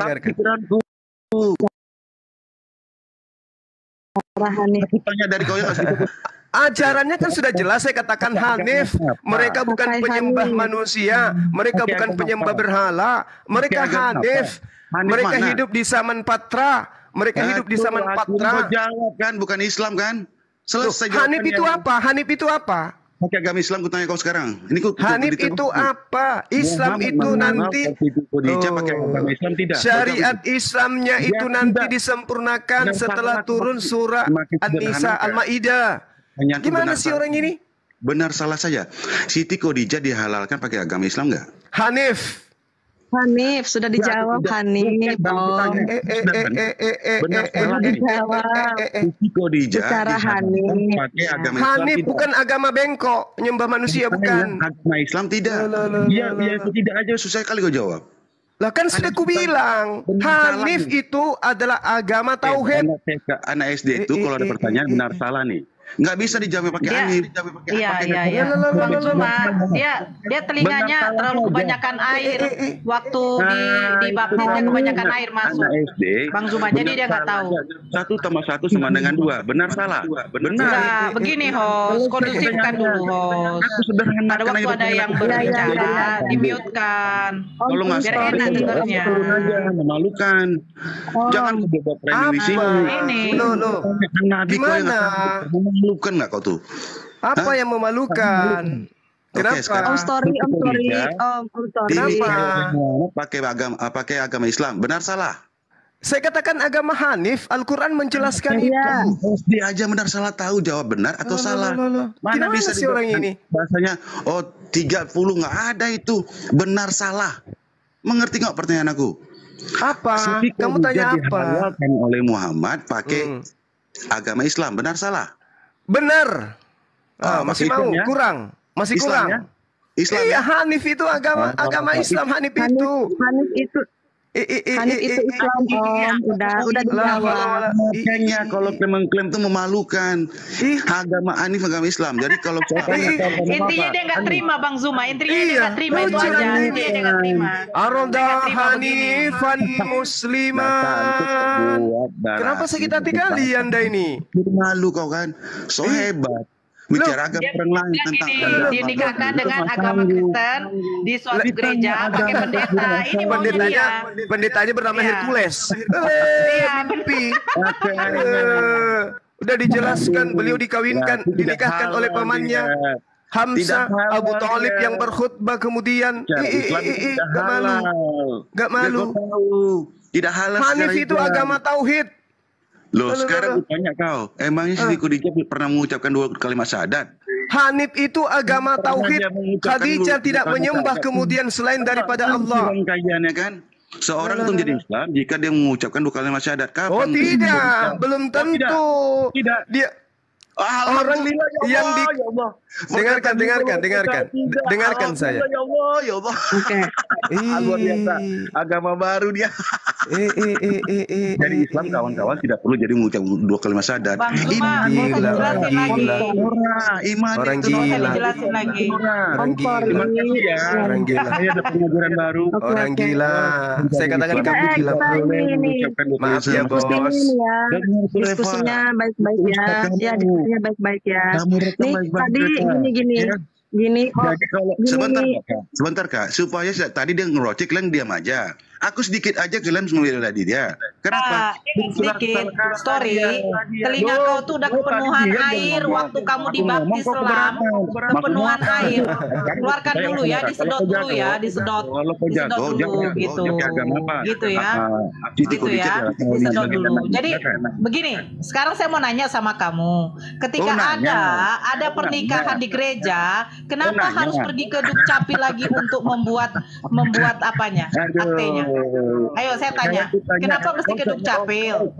Tanya dari kau yang ajarannya kan sudah jelas. Saya katakan Hanif, mereka bukan penyembah manusia, mereka bukan penyembah berhala, mereka Hanif, mereka hidup di zaman Patra, jawab kan, bukan Islam kan? Selesai. Hanif itu apa? Hanif itu apa? Pakai agama Islam, ku tanya kau sekarang. Hanif itu apa? Islam itu nanti syariat Islamnya itu nanti disempurnakan setelah turun surah An-Nisa, Al-Maidah. Gimana sih orang ini? Benar salah saja. Siti Khadijah dihalalkan pakai agama Islam nggak? Hanif sudah dijawab. Hanif sudah dijawab. Siti Khadijah secara Hanif pakai agama Islam. Hanif bukan agama bengkok, nyembah manusia bukan. Agama Islam tidak. Iya itu tidak aja, susah kali kau jawab. Lah kan sudah kubilang, Hanif itu adalah agama tauhid. Anak SD itu kalau ada pertanyaan benar salah nih. Nggak bisa dijawab pakai Hanif. Iya. Bang Zuma, dia telinganya terlalu kebanyakan air. Waktu di baptisnya kebanyakan air masuk. Bang Zuma, jadi dia nggak tahu. 1+1 sama dengan 2. Benar salah? Benar. Begini host, kondusifkan dulu host. Pada waktu ada yang berbicara, di-mute-kan. Kalau nggak biar enak dengarnya. Memalukan. Jangan buat premisi. Gimana? Memalukan nggak kau tuh? Apa yang memalukan? Kenapa? Om sorry. Kenapa? Pakai agama Islam. Benar salah? Saya katakan agama Hanif. Al-Quran menjelaskan itu. Dia aja benar salah tahu jawab benar atau salah. Mana bisa sih orang ini? Bahasanya 30 nggak ada itu. Benar salah. Mengerti nggak pertanyaan aku? Apa? Kamu tanya apa? Dihalalkan oleh Muhammad pakai agama Islam. Benar salah? Benar. Masih mau kurang. Masih kurang. Islam. Iya, Hanif itu agama Islam. Hanif itu Islam. Udah dijawab. Makanya kalau mengklaim itu memalukan. Agama Hanif agama Islam. Jadi kalau intinya dia nggak terima Bang Zuma. Intinya dia nggak terima itu aja. Dia nggak terima. Aroda Hanifan Musliman. Kenapa sakit hati kali Anda ini? Malu kau kan. So hebat. Bicara agama orang lain tentang dinikahkan dengan agama Kristen di suatu gereja pakai pendeta. Ini pendetanya bernama Hercules. Udah dijelaskan beliau dinikahkan oleh pamannya Hamzah Abu Thalib yang berkhutbah kemudian. Gak malu. Tidak halal. Hanif itu agama tauhid. Loh, sekarang gue tanya kau, emangnya Siti Khadijah pernah mengucapkan 2 kalimat syahadat? Hanif itu agama tauhid. Khadijah tidak menyembah kemudian selain daripada Allah. Kajiannya kan, seorang itu menjadi Islam jika dia mengucapkan 2 kalimat syahadat. Kapan? Oh tidak, belum tentu. Tidak. Dia orang yang di dengarkan saya. Ya Allah. Luar biasa. Agama baru dia. Jadi Islam kawan-kawan tidak perlu jadi mengucap 2 kalimat syahadat. Orang gila. Saya ada pengajaran baru. Orang gila. Saya katakan kamu gila. Maaf ya bos. Diskusinya baik-baik ya. Ya diskusinya baik-baik ya. Nih tadi gini. Jadi kalau sebentar kak, supaya tadi dia ngerocek, diam aja. Aku sedikit aja kalian semua bela dia. Kenapa? Sedikit story. Telinga kau tuh udah kepenuhan air waktu kamu dibaptis selam. Kepenuhan air. Keluarkan dulu ya, disedot dulu ya, disedot dulu gitu. Gitu ya. Gitu ya. Disedot dulu. Jadi begini, sekarang saya mau nanya sama kamu. Ketika ada pernikahan di gereja, kenapa harus pergi ke Dukcapil lagi untuk membuat apanya? Aktenya. Ayo saya tanya, kenapa mesti ke Dukcapil?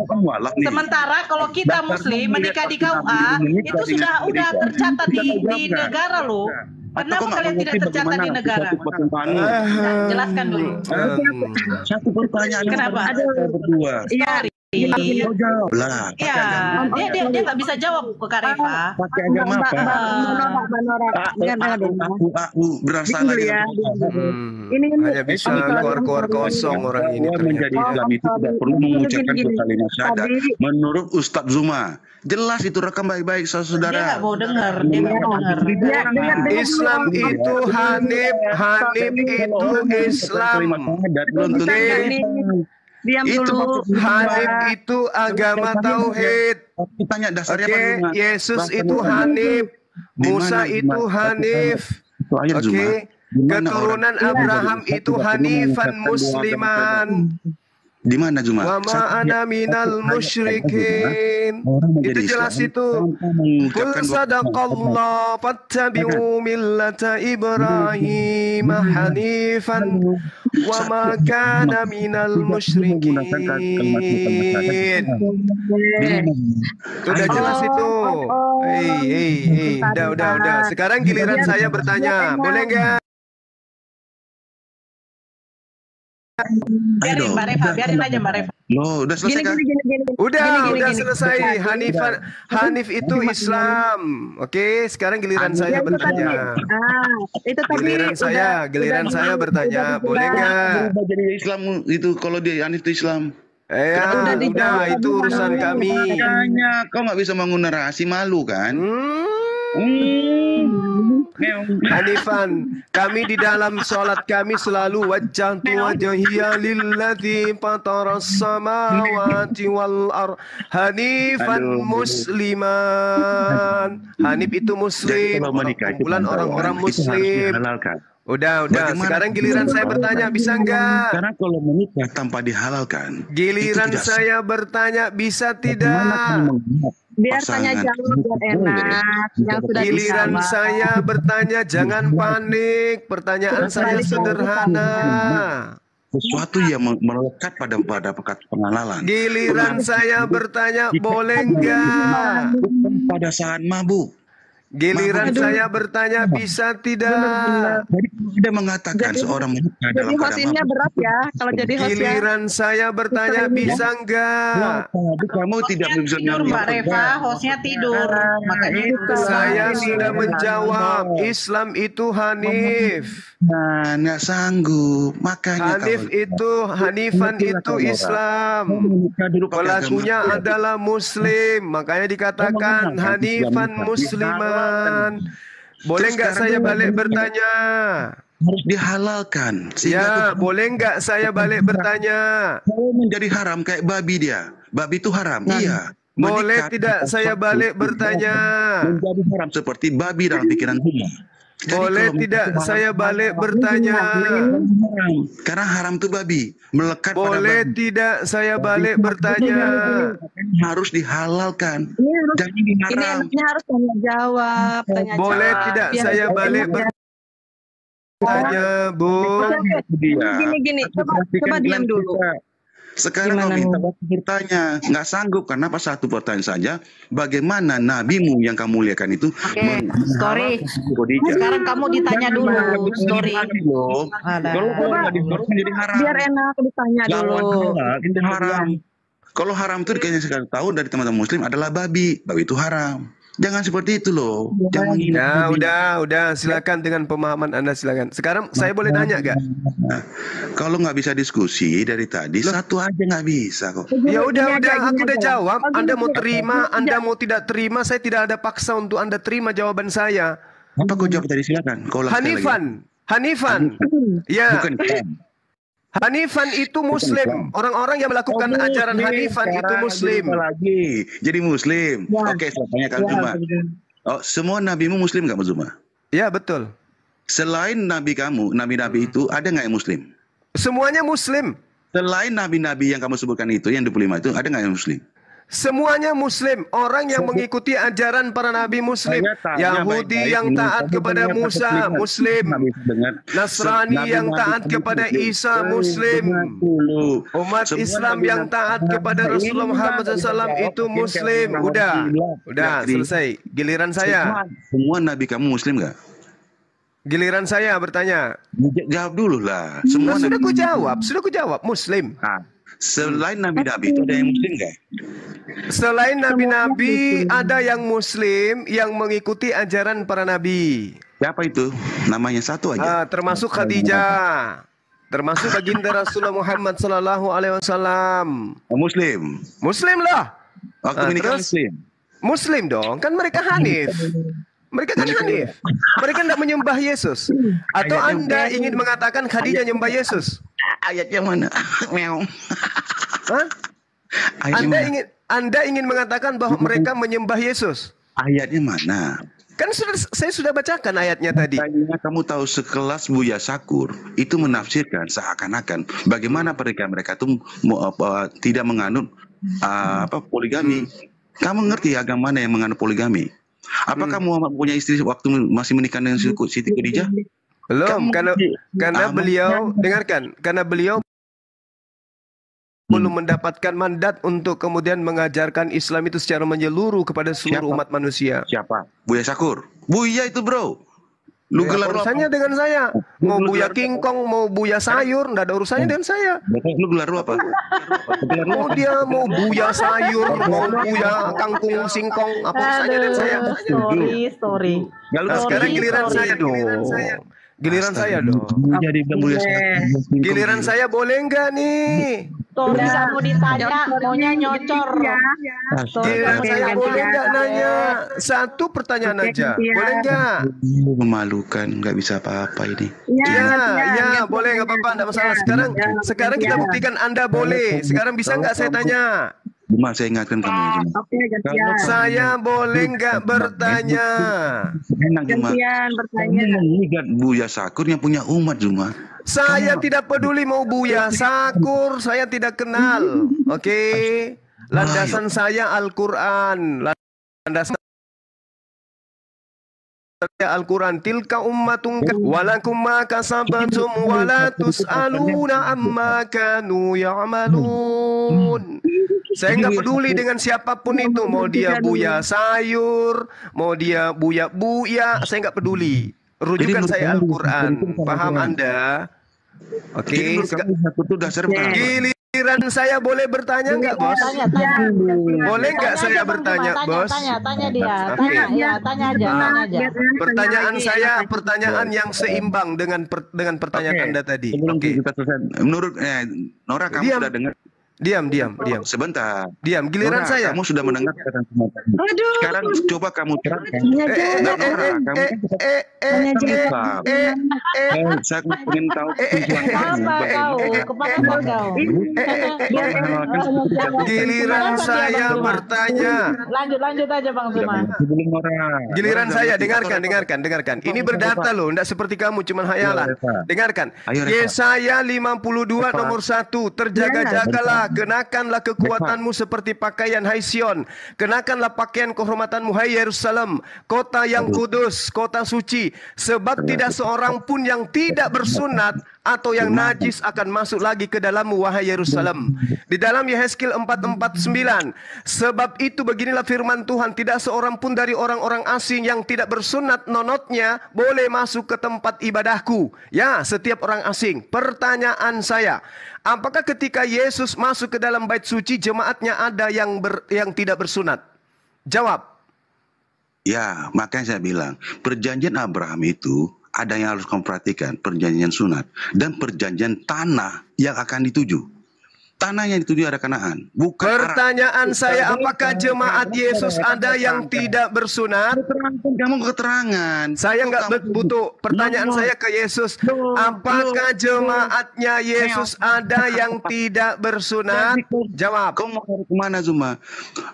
Sementara kalau kita Muslim menikah di KUA itu sudah tercatat di negara loh. Kenapa kalian tidak tercatat di negara? Nah, jelaskan dulu. Satu pertanyaan. Kenapa? Berdua. Iya. Dia nggak bisa jawab ke Kak Reva. Pakai agama apa? Aku berasa lagi. Ini hanya bisa keluar kosong orang ini. Menjadi Islam itu tidak perlu mengucapkan kalimat syahadat. Menurut Ustadz Zuma, jelas itu rekam baik-baik saudara. Dia nggak mau dengar. Dia nggak mau dengar. Islam itu Hanif itu Islam. Diam dulu. Hanif itu agama tauhid. Tanya dasarnya bagaimana? Yesus itu Hanif, Musa itu Hanif. Oke, keturunan Abraham itu Hanifan Musliman. Di mana Zuma? Wa ma ana minal musyrikin. Itu jelas itu. Qul sadaqallah fattabi'u millata Ibrahim hanifan wa ma kana minal musyrikin. Sudah jelas itu. Udah. Sekarang giliran saya bertanya. Boleh enggak? Biarin Mbak Reva, biarin aja Mbak Reva. Loh, udah selesai kan? Udah selesai. Hanif itu Islam. Oke, sekarang giliran saya bertanya. Giliran saya bertanya. Boleh nggak? Jadi Islam itu kalau dia Hanif itu Islam. Udah itu urusan kami. Makanya kau nggak bisa bangun narasi, malu kan? Hanifan, kami di dalam sholat kami selalu wajjahtu wajhiya lilladzi fataras samawati wal ardh hanifan musliman. Hanif itu muslim, kumpulan orang-orang muslim. Udah. Sekarang giliran saya bertanya, bisa enggak? Karena kalau menikah tanpa dihalalkan. Giliran saya bertanya, bisa tidak? Biar tanya jawab biar enak. Yang sudah giliran saya bertanya, jangan panik. Pertanyaan saya sederhana. Sesuatu yang melekat pada pengenalan. Giliran saya bertanya, boleh enggak? Pada saat mabuk. Giliran saya bertanya, bisa tidak? Jadi tidak mengatakan seorang menikah dalam keadaan mabuk. Berat ya kalau jadi host. Giliran saya bertanya, bisa enggak? Kamu tidak bisa tidur Mbak Reva, hostnya tidur. Makanya itu saya sudah menjawab. Islam itu Hanif. Nah, nggak sanggup. Makanya Hanifan itu Islam. Pelakunya adalah Muslim. Makanya dikatakan Hanifan Musliman. Boleh nggak saya balik bertanya? Harus dihalalkan. Ya, boleh nggak saya balik bertanya? Kalau menjadi haram kayak babi dia. Babi itu haram. Iya. Boleh tidak saya balik bertanya? Menjadi haram seperti babi dalam pikiran kita. Boleh tidak saya balik bertanya? Karena haram itu babi, melekat pada babi. Boleh tidak saya balik bertanya? Harus dihalalkan. Jangan diharam. Ini enaknya harus tanya jawab. Boleh tidak saya balik bertanya, Bu? Gini. Coba diam dulu. Sekarang kau minta bertanya, nggak sanggup karena pas satu pertanyaan saja. Bagaimana nabimu yang kamu muliakan itu? Story. Sekarang kamu ditanya dulu. Story. Kalau nggak disorot menjadi haram. Biar enak ditanya dulu. Itu haram. Kalau haram itu kayaknya sekarang tahu dari teman-teman Muslim adalah babi. Babi itu haram. Jangan seperti itu loh. Jangan udah. Silakan dengan pemahaman Anda, silakan. Sekarang saya boleh tanya gak? Kalau nggak bisa diskusi dari tadi, satu aja nggak bisa kok. Ya udah. Aku udah jawab. Anda mau terima, Anda mau tidak terima, saya tidak ada paksa untuk Anda terima jawaban saya. Apa kau jawab tadi, silakan. Hanifan. Ya. Hanifan itu Muslim. Orang-orang yang melakukan ajaran Hanifan itu Muslim. Lagi jadi Muslim. Ya. Oke, saya tanyakan Zuma. Oh, semua nabimu Muslim nggak, Zuma? Ya, betul. Selain nabi kamu, nabi-nabi itu ada nggak yang Muslim? Semuanya Muslim. Selain nabi-nabi yang kamu sebutkan itu, yang 25 itu, ada nggak yang Muslim? Semuanya Muslim, orang yang mengikuti ajaran para nabi Muslim. Yahudi yang taat kepada Musa, Muslim. Nasrani yang taat kepada Isa, Muslim. Umat Islam yang taat kepada Rasulullah Muhammad SAW itu Muslim. Udah selesai. Giliran saya. Semua nabi kamu Muslim nggak? Giliran saya bertanya. Jawab dulu lah. Semua sudah ku jawab, Muslim. Selain nabi-nabi itu ada yang Muslim nggak? Selain nabi-nabi ada yang Muslim yang mengikuti ajaran para nabi. Siapa itu? Namanya satu aja. Termasuk Khadijah, termasuk baginda Rasulullah Muhammad Sallallahu Alaihi Wasallam. Muslim. Muslim lah. Waktu menikah Muslim. Muslim dong, kan mereka Hanif. Mereka kan Hanif. Mereka tidak menyembah Yesus. Atau Anda ingin mengatakan Khadijah nyembah Yesus? Ayatnya mana? Meong. Hah? Anda ingin mengatakan bahwa mereka menyembah Yesus? Ayatnya mana? Kan saya sudah bacakan ayatnya tadi. Kamu tahu sekelas Buya Sakur itu menafsirkan seakan-akan bagaimana mereka itu tidak menganut poligami. Kamu ngerti agama mana yang menganut poligami? Apakah Muhammad punya istri waktu masih menikah dengan Siti Khadijah? Belum, karena beliau dengarkan, karena beliau belum mendapatkan mandat untuk kemudian mengajarkan Islam itu secara menyeluruh kepada seluruh umat manusia. Siapa? Buya Sakur. Buya itu, bro. Lu gelar urusannya dengan saya. Mau Buya Kingkong, mau Buya Sayur, enggak ada urusannya dengan saya. Lu gelar lu apa? Mau Buya Sayur, mau Buya Kangkung Singkong, apa urusannya dengan saya? Story. Sekarang giliran saya dong. Giliran saya dong. Giliran saya boleh enggak nih? Story kamu ditanya, maunya nyocor. Giliran saya boleh enggak nanya? Satu pertanyaan aja, boleh enggak? Memalukan, nggak bisa apa-apa ini. Ya, boleh, nggak apa-apa, enggak masalah. Sekarang kita buktikan Anda boleh. Sekarang bisa nggak saya tanya? Cuma saya ingatkan kamu. Saya boleh nggak bertanya? Gantian bertanya. Buya Sakur yang punya umat Zuma. Saya tidak peduli mau Buya Sakur, saya tidak kenal. Oke. Landasan saya Al-Quran. Landasan Al-Quran. Tilka ummatun walakum ma kasabatum wala tus'aluna amma kanu ya'malun. Saya nggak peduli dengan siapapun itu, mau dia Buya Sayur, mau dia Buya, saya nggak peduli. Rujukan saya Al-Quran, paham Anda? Oke. Giliran saya boleh bertanya nggak, Bos? Boleh nggak saya bertanya, Bos? Tanya dia, tanya aja. Pertanyaan saya, pertanyaan yang seimbang dengan pertanyaan Anda tadi. Oke. Menurut Nora, kamu sudah dengar? Diam. Sebentar. Diam. Giliran saya. Kamu sudah mendengar kata semua tadi. Sekarang coba kamu terangkan. Saya ingin tahu Giliran saya bertanya. Lanjut aja Bang Zuma. Giliran saya, dengarkan. Ini berdata loh, enggak seperti kamu cuma hayalan. Dengarkan. Yesaya 52 nomor 1, terjaga-jagalah, kenakanlah kekuatanmu seperti pakaian hai Sion, kenakanlah pakaian kehormatanmu hai Yerusalem, kota yang kudus, kota suci, sebab tidak seorang pun yang tidak bersunat atau yang najis akan masuk lagi ke dalammu wahai Yerusalem. Di dalam Yehezkiel 4:49, sebab itu beginilah firman Tuhan, tidak seorang pun dari orang-orang asing yang tidak bersunat nonotnya boleh masuk ke tempat ibadahku. Ya, setiap orang asing. Pertanyaan saya, apakah ketika Yesus masuk ke dalam bait suci jemaatnya ada yang tidak bersunat? Jawab. Ya, makanya saya bilang perjanjian Abraham itu ada yang harus kamu perhatikan, perjanjian sunat dan perjanjian tanah yang akan dituju. Tanah yang dituju ada Kanaan, bukan Pertanyaan saya, apakah jemaat Yesus ada yang tidak bersunat? Kamu keterangan. Saya nggak butuh. Pertanyaan saya ke Yesus, apakah jemaatnya Yesus ada yang tidak bersunat? Jawab. Kau mau kemana, Zuma?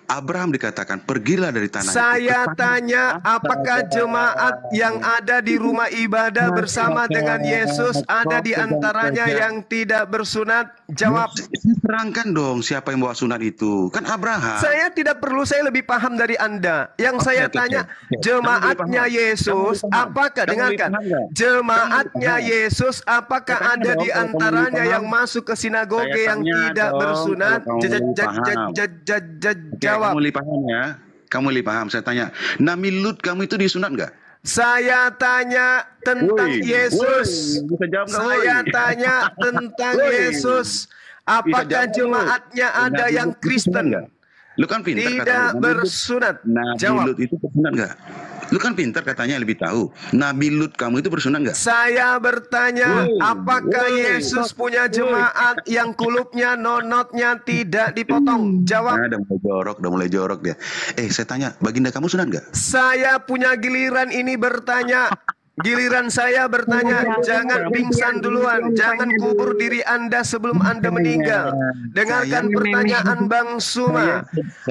Abraham dikatakan pergilah dari tanah Saya itu. tanya, apakah jemaat yang ada di rumah ibadah bersama dengan Yesus ada di antaranya yang tidak bersunat? Jawab. Terangkan dong siapa yang bawa sunat itu. Kan Abraham. Saya tidak perlu, saya lebih paham dari Anda. Yang saya tanya, jemaatnya Yesus, apakah, dengarkan, jemaatnya Yesus, apakah ada di antaranya yang masuk ke sinagoge yang tidak bersunat? Jawab. Kamu lebih paham ya. Kamu lebih paham. Saya tanya, Nabi Lut kamu itu disunat nggak? Saya tanya tentang Yesus. Saya tanya tentang Yesus. Apakah jemaatnya ada yang Kristen? Lu kan pintar tidak bersunat. Nabi Jawab. Lut itu bersunat nggak? Lu kan pintar katanya lebih tahu. Nabi Lut kamu itu bersunat nggak? Saya bertanya, apakah Yesus punya jemaat yang kulupnya, nonotnya tidak dipotong? Jawab. Nah, udah mulai jorok dia. Saya tanya, baginda kamu sunat nggak? Saya punya giliran ini bertanya. Giliran saya bertanya, jangan pingsan duluan, jangan kubur diri Anda sebelum Anda meninggal. Dengarkan pertanyaan Bang Suma.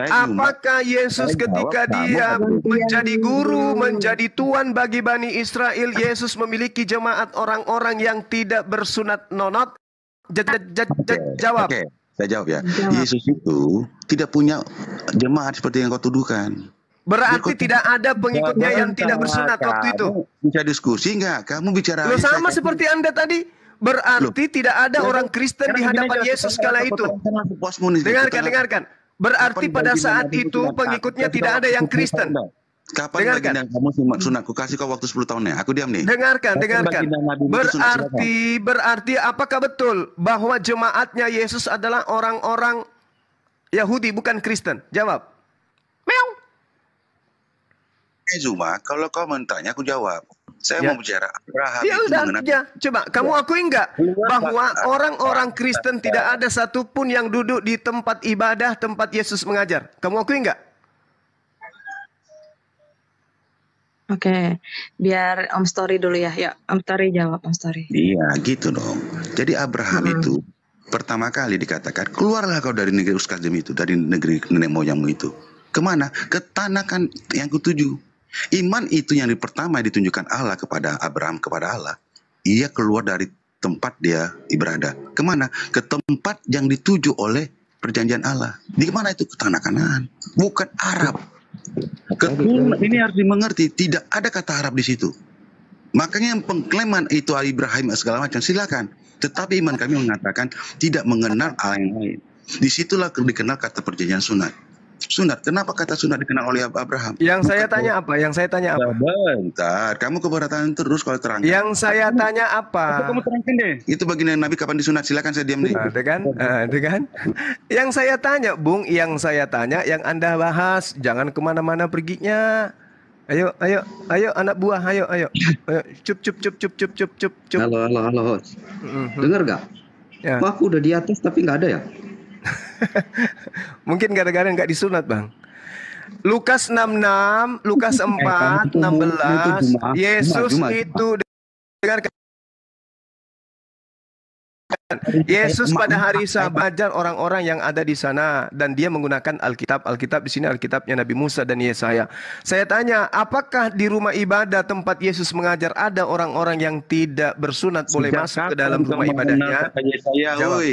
Apakah Yesus ketika dia menjadi guru, menjadi tuan bagi Bani Israel, Yesus memiliki jemaat orang-orang yang tidak bersunat nonot? Jawab. Oke, saya jawab ya. Yesus itu tidak punya jemaat seperti yang kau tuduhkan. Berarti tidak ada pengikutnya yang tidak bersunat waktu itu. Bisa diskusi nggak? Kamu bicara. Loh, sama seperti Anda tadi. Berarti tidak ada orang Kristen di hadapan Yesus kala itu. Dengarkan. Berarti pada saat itu pengikutnya tidak ada yang Kristen. Kapan baginda kamu sunat? Aku kasih kau waktu 10 tahun ya. Aku diam nih. Dengarkan. Berarti apakah betul bahwa jemaatnya Yesus adalah orang-orang Yahudi bukan Kristen? Jawab. Meong. Zuma, kalau kau mentanya aku jawab. Saya mau bicara Abraham. Ya udah, coba kamu akui enggak bahwa orang-orang Kristen tidak ada satupun yang duduk di tempat ibadah tempat Yesus mengajar? Kamu akui enggak? Oke, biar Om Story dulu ya. Ya, Om Story jawab, Om Story. Iya, gitu dong. Jadi Abraham itu pertama kali dikatakan, keluarlah kau dari negeri Uskazim itu, dari negeri nenek moyangmu itu. Kemana? Ke tanah kan yang kutuju. Iman itu yang pertama ditunjukkan Allah kepada Abraham, kepada Allah. Ia keluar dari tempat dia ibadah. Kemana? Ke tempat yang dituju oleh perjanjian Allah. Di mana itu? Ke tanah Kanaan, bukan Arab. Ini harus dimengerti. Tidak ada kata Arab di situ. Makanya yang pengklaiman itu Ibrahim segala macam silakan. Tetapi iman kami mengatakan tidak mengenal Allah yang lain. Disitulah dikenal kata perjanjian sunat. Sunat. Kenapa kata sunat dikenal oleh Abraham? Yang saya tanya apa? Bentar, kamu keberatan terus kalau terangkan. Yang saya tanya apa? Kamu terangkan deh. Itu baginda Nabi kapan disunat? Silakan, saya diam nih. Kan? Yang saya tanya, Bung, yang Anda bahas, jangan kemana-mana perginya. Ayo, anak buah, ayo. Cup. Halo. Dengar gak? Ya. Wah, aku udah di atas tapi nggak ada ya. Mungkin gara-gara nggak disunat, Bang. Lukas 66, Lukas 4, 16, Yesus itu dengarkan. Yesus pada hari Sabat ajar orang-orang yang ada di sana dan dia menggunakan Alkitab. Alkitab di sini Alkitabnya Nabi Musa dan Yesaya. Saya tanya, apakah di rumah ibadah tempat Yesus mengajar ada orang-orang yang tidak bersunat boleh masuk ke dalam rumah ibadahnya? Jawab.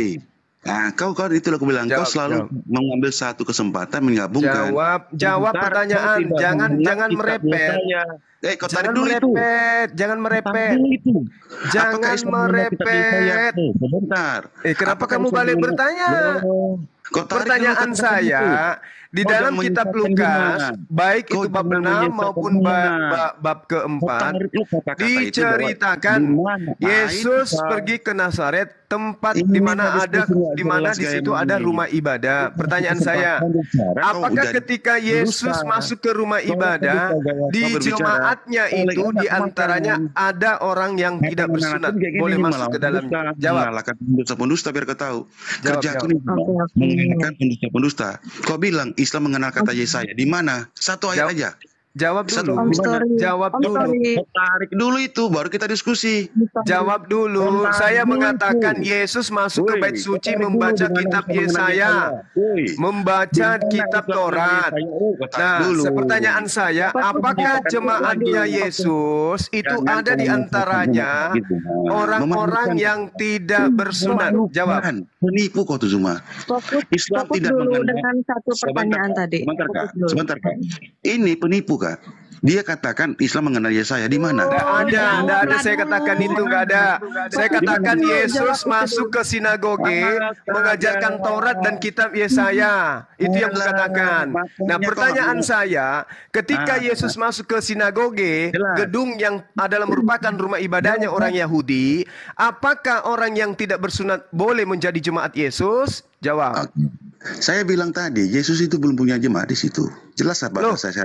Nah, kau itu aku bilang, kau selalu mengambil satu kesempatan menggabungkan. Jawab pertanyaan, jangan merepet. Jangan merepet. Sebentar. Kenapa kamu balik bertanya? Pertanyaan saya, di dalam kitab Lukas, baik itu bab 6 maupun bab keempat, diceritakan Yesus pergi ke Nazaret, tempat di mana di situ ada rumah ibadah. Pertanyaan saya, apakah ketika Yesus masuk ke rumah ibadah, di jemaatnya itu diantaranya ada orang yang tidak bersunat, boleh masuk ke dalamnya? Jawab. Mengalahkan pendusta-pendusta biar kau tahu. Kerjaku ini mengalahkan pendusta-pendusta. Kau bilang Islam mengenal kata Yesaya. Di mana? Satu ayat aja. Jawab dulu. Jawab dulu. Tarik dulu itu, baru kita diskusi. Jawab dulu. Saya mengatakan Yesus masuk ke bait suci membaca kitab Yesaya, membaca kitab Taurat. Nah, pertanyaan saya, apakah jemaatnya Yesus itu ada di antaranya orang-orang yang tidak bersunat? Jawab. Penipu kau tuh Zuma. Islam tidak mengenal. Dengan satu pertanyaan tadi. Sebentar kak. Ini penipu kak. Dia katakan Islam mengenal Yesaya di mana? Tidak ada. Saya katakan itu nggak ada. Saya katakan Yesus masuk ke sinagoge, mengajarkan Taurat dan kitab Yesaya. Itu yang kukatakan. Nah, pertanyaan saya, ketika Yesus masuk ke sinagoge, gedung yang adalah merupakan rumah ibadahnya orang Yahudi, apakah orang yang tidak bersunat boleh menjadi jemaat Yesus? Jawab. Saya bilang tadi, Yesus itu belum punya jemaat di situ. Jelas apa saya?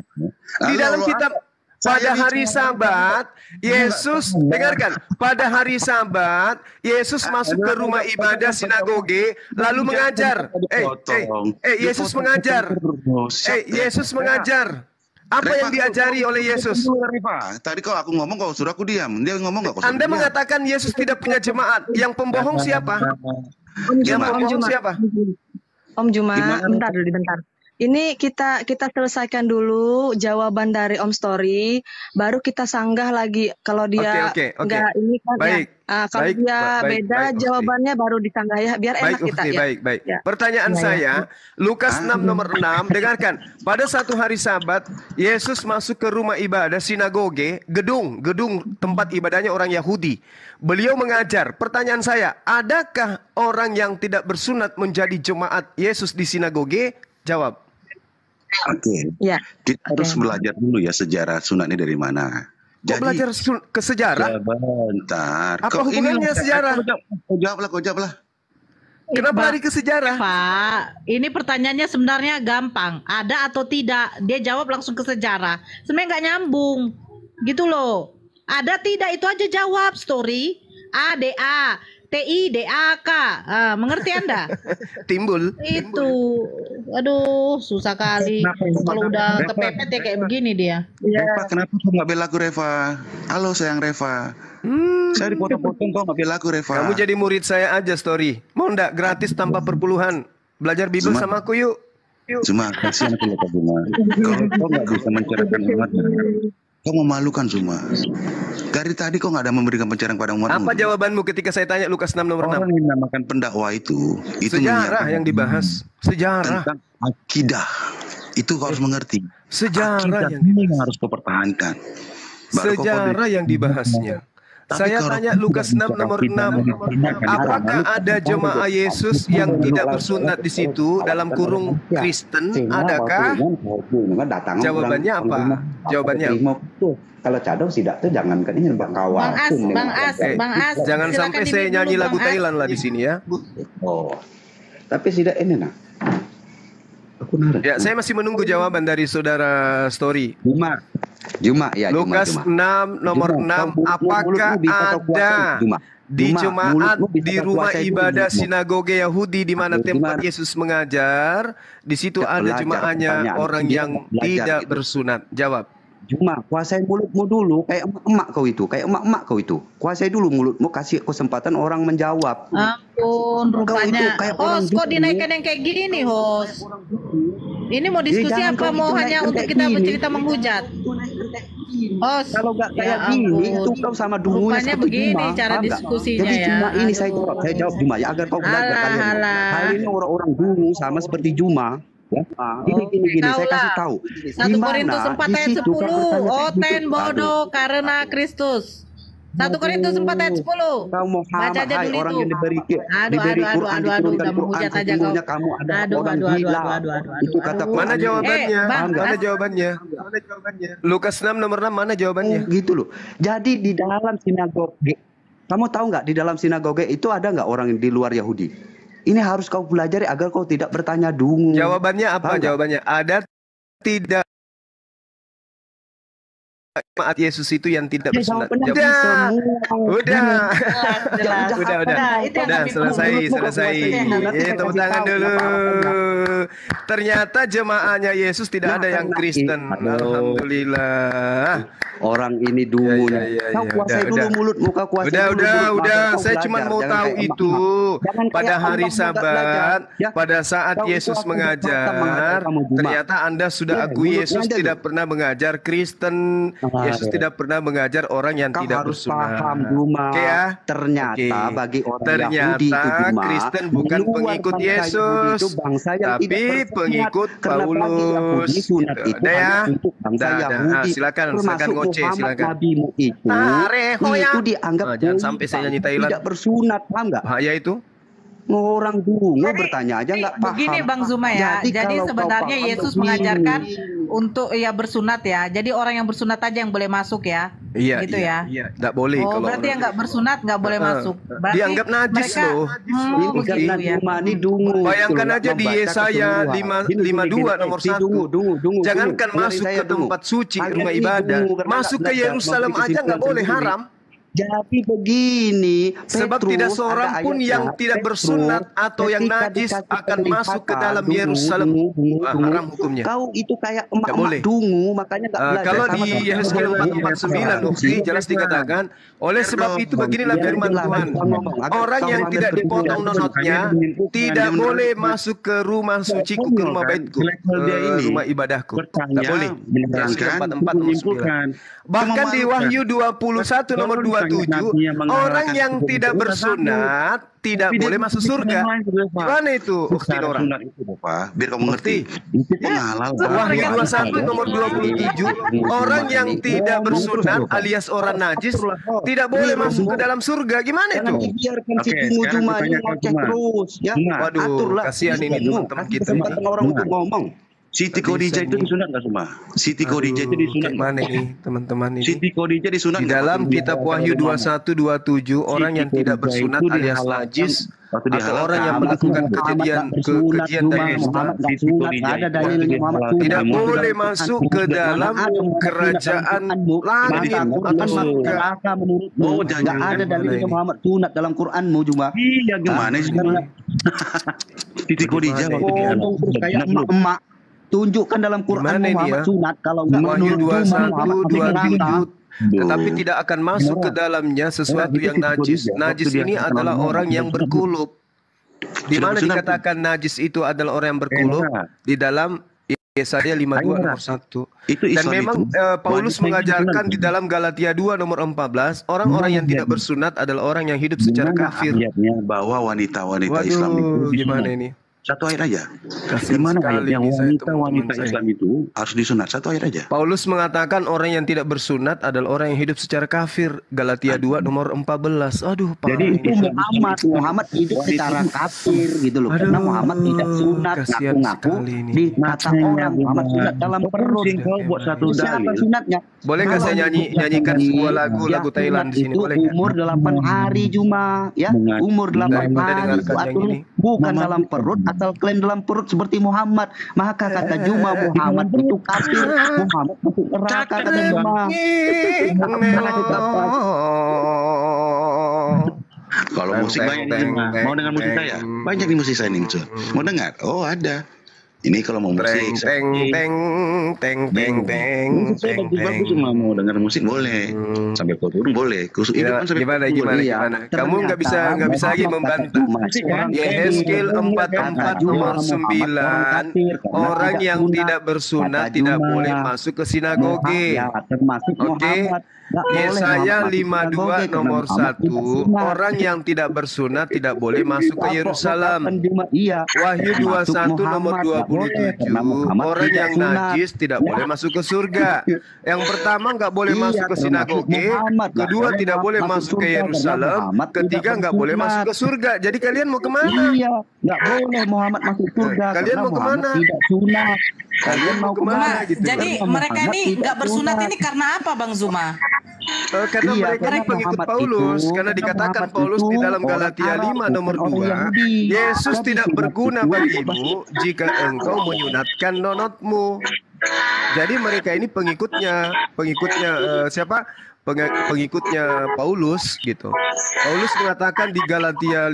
Di dalam kitab pada hari Sabat, Yesus, dengarkan, pada hari Sabat, Yesus masuk ke rumah ibadah sinagoge, lalu mengajar. Yesus mengajar. Yesus mengajar. Apa yang diajari oleh Yesus? Tadi kau aku ngomong, kau suruh aku diam. Dia ngomong nggak? Anda mengatakan Yesus tidak punya jemaat. Yang pembohong siapa? Yang pembohong siapa? Om Juma, bentar. Ini kita selesaikan dulu jawaban dari Om Story, baru kita sanggah lagi. Kalau dia enggak ini kan baik. Ya, kalau dia beda jawabannya baru disanggah ya, biar enak kita ya. Baik. Pertanyaan saya, Lukas 6 nomor 6, dengarkan. Pada satu hari Sabat, Yesus masuk ke rumah ibadah sinagoge, gedung tempat ibadahnya orang Yahudi. Beliau mengajar. Pertanyaan saya, adakah orang yang tidak bersunat menjadi jemaat Yesus di sinagoge? Jawab. Oke. Kita harus belajar dulu ya sejarah sunat ini dari mana. Kok belajar ke sejarah? Bentar. Apa hubungannya sejarah? Kau jawablah. Kenapa lari ke sejarah? Pak, ini pertanyaannya sebenarnya gampang. Ada atau tidak? Dia jawab langsung ke sejarah. Sebenarnya nggak nyambung. Gitu loh. Ada tidak itu aja jawab. Story. A-D-A. T-I-D-A-K. Mengerti Anda? Timbul. Itu. Aduh, susah kali. Kalau udah kepepet ya kayak begini dia. Reva, kenapa kau nggak bela aku, Reva? Halo sayang Reva. Saya dipotong-potong, kau nggak bela aku, Reva. Kamu jadi murid saya aja, Story. Mau ndak gratis tanpa perpuluhan? Belajar Bible sama aku yuk. Cuma kasihan aku loh Bunga. Kau nggak bisa mencerahkan umat. Kau memalukan semua. Dari tadi kau nggak ada memberikan pencerahan pada umat. Apa jawabanmu ketika saya tanya Lukas 6 nomor 6? Orang yang dinamakan pendakwa itu sejarah yang dibahas. Sejarah. Tentang akidah. Itu kau harus mengerti. Sejarah yang harus kau pertahankan. Sejarah yang dibahasnya. Saya tanya Lukas 6 nomor 6. Apakah ada jemaah Yesus yang tidak bersunat di situ dalam kurung Kristen? Adakah? Jawabannya apa? Jawabannya apa? Kalau cadong tidak tuh jangan kan ini Bang Kawan. Bang As. Jangan sampai saya nyanyi lagu Thailand lah di sini ya. Oh. Tapi tidak ini nah. Ya, saya masih menunggu jawaban dari saudara Story. Juma ya. Lukas 6 nomor 6. Apakah ada di jemaat di rumah ibadah sinagoge Yahudi di mana tempat Yesus mengajar, di situ ada jemaahnya orang yang tidak bersunat? Jawab. Juma, kuasai mulutmu dulu kayak emak kau itu, kuasai dulu mulutmu, kasih kesempatan orang menjawab. Ampun, rupanya. Host, kok dinaikkan yang kayak gini, host? Ini mau diskusi apa mau hanya untuk kita bercerita menghujat? Host, kalau nggak kayak gini, itu kau sama dulu. Rupanya begini cara diskusinya ya. Jadi Juma ini saya jawab Juma ya agar kau belajar kalian. Hal ini orang-orang dulu sama seperti Juma. Ya. Gini, saya kasih tahu. 1 Korintus 4 ayat 10. Oten bodoh karena Kristus. 1 Korintus 4 ayat 10. Kau Muhammad, Baca aja dulu orang itu. yang diberi Quran, udah menghujat aja kau. Kamu ada orang gila. Itu kata Quran. Mana jawabannya? Mana jawabannya? Lukas 6 nomor 6 mana jawabannya? Gitu loh. Jadi di dalam sinagoge, kamu tahu nggak di dalam sinagoge itu ada nggak orang di luar Yahudi? Ini harus kau pelajari agar kau tidak bertanya dungu. Jawabannya apa? Jawabannya ada tidak jemaat Yesus itu yang tidak bersunat. Udah, selesai. Tepuk tangan dulu. Ternyata jemaahnya Yesus tidak ada yang Kristen. Alhamdulillah. Orang ini dungu. Kau kuasai dulu mulutmu, kau kuasai dulu. Udah. Saya cuma mau tahu itu. Pada hari Sabat, pada saat Yesus mengajar, ternyata Anda sudah akui Yesus tidak pernah mengajar Kristen. Yesus tidak pernah mengajar orang yang tidak bersunat. Oke ya. Ternyata bagi orang Yahudi itu Kristen bukan pengikut Yesus, tapi pengikut Paulus. Udah ya. Silakan ngoceh, silakan. Itu dianggap jangan sampai saya nyanyi Thailand. Tidak bersunat, paham nggak? Bahaya itu. Orang dungu bertanya aja nggak paham. Begini Bang Zuma ya. Jadi sebenarnya Yesus mengajarkan untuk bersunat ya. Jadi orang yang bersunat aja yang boleh masuk ya. Iya. Gitu ya. Nggak boleh. Oh, berarti yang nggak bersunat nggak boleh masuk. Berarti dianggap najis loh. Ini dungu. Bayangkan aja di Yesaya 52 nomor 1. Jangankan masuk ke tempat suci rumah ibadah, masuk ke Yerusalem aja nggak boleh, haram. Jadi begini, sebab tidak seorang pun yang tidak bersunat atau yang najis akan masuk ke dalam Yerusalem. Haram hukumnya. Kau itu kayak emak-emak dungu, makanya nggak belajar. Kalau di Yesaya 4:49 jelas dikatakan, oleh sebab itu beginilah firman Tuhan, orang yang tidak dipotong nonotnya tidak boleh masuk ke rumah suciku, ke rumah baitku, rumah ibadahku. Tidak boleh. Yesaya 4:49. Bahkan di Wahyu 21 nomor 27, orang yang tidak bersunat tidak boleh masuk surga. Gimana itu? Uktinora. Biar kamu ngerti. Itu penghalal. Wahyu 21 nomor 27, orang yang tidak bersunat alias orang najis tidak boleh masuk ke dalam surga. Gimana itu? Biarkan si dungu cuma ngoceh terus ya. Waduh, kasihan ini teman-teman kita. Orang untuk ngomong. Siti Khadijah itu disunat nggak semua? Siti Khadijah itu disunat. Mana ini teman-teman ini? Siti Khadijah disunat. Di dalam kitab Wahyu 21-27, orang yang tidak bersunat alias najis atau orang yang melakukan kekejian dari tidak boleh masuk ke dalam kerajaan langit atau surga. Oh, tidak ada dalilnya Muhammad sunat dalam Quranmu cuma. Iya, gimana sih? Siti Khadijah kayak emak-emak. Tunjukkan dalam Quran Muhammad sunat, kalau enggak Wahyu 21-27. Tetapi tidak akan masuk ke dalamnya sesuatu yang najis. Najis ini adalah orang yang berkulub. Di mana dikatakan najis itu adalah orang yang berkulub? Di dalam Yesaya 52 nomor 1. Dan memang Paulus mengajarkan di dalam Galatia 2 nomor 14, orang-orang yang tidak bersunat adalah orang yang hidup secara kafir. Bahwa wanita-wanita Islam itu gimana ini? Satu ayat aja. Gimana ayatnya wanita Islam itu harus disunat? Satu ayat aja. Paulus mengatakan orang yang tidak bersunat adalah orang yang hidup secara kafir. Galatia 2 nomor 14. Aduh, Pak. Jadi itu Muhammad hidup secara kafir gitu loh. Karena Muhammad tidak sunat, ngaku-ngaku dikata orang Muhammad sunat dalam perut. Buat satu siapa sunatnya? Boleh nggak saya nyanyikan sebuah lagu Thailand di sini? Boleh nggak? Umur 8 hari cuma, ya. Umur 8 hari bukan dalam perut atau klaim dalam perut seperti Muhammad. Maka kata Juma Muhammad itu kafir. Muhammad masuk neraka kata Juma. Kalau musik banyak mau dengar musik saya? Banyak di musik saya nih, mau dengar? Oh, ada. Ini kalau mau musik, bagus cuma mau dengar musik boleh, sampai kau turun boleh, kusuk hidup kan sampai gimana? Kamu nggak bisa lagi membantah. Yehezkiel 44 nomor 9, orang yang tidak bersunat tidak boleh masuk ke sinagoge. Oke. Yesaya 52 nomor 1, orang yang tidak bersunat tidak boleh masuk ke Yerusalem. Wahyu 21 nomor 12, orang yang najis tidak boleh masuk ke surga. Yang pertama nggak boleh masuk ke sinagoge, kedua tidak boleh masuk ke Yerusalem, ketiga nggak boleh masuk ke surga. Jadi kalian mau kemana? Iya, nggak boleh Muhammad masuk surga. Kalian mau kemana? Tidak sunat. Kalian mau kemana? Gitu. Jadi mereka ini nggak bersunat ini karena apa, Bang Zuma? Karena mereka ini pengikut Paulus, karena dikatakan Paulus di dalam Galatia 5 nomor 2, Yesus tidak berguna bagimu jika engkau menyunatkan nonotmu. Jadi mereka ini pengikutnya siapa? Pengikutnya Paulus gitu. Paulus mengatakan di Galatia 5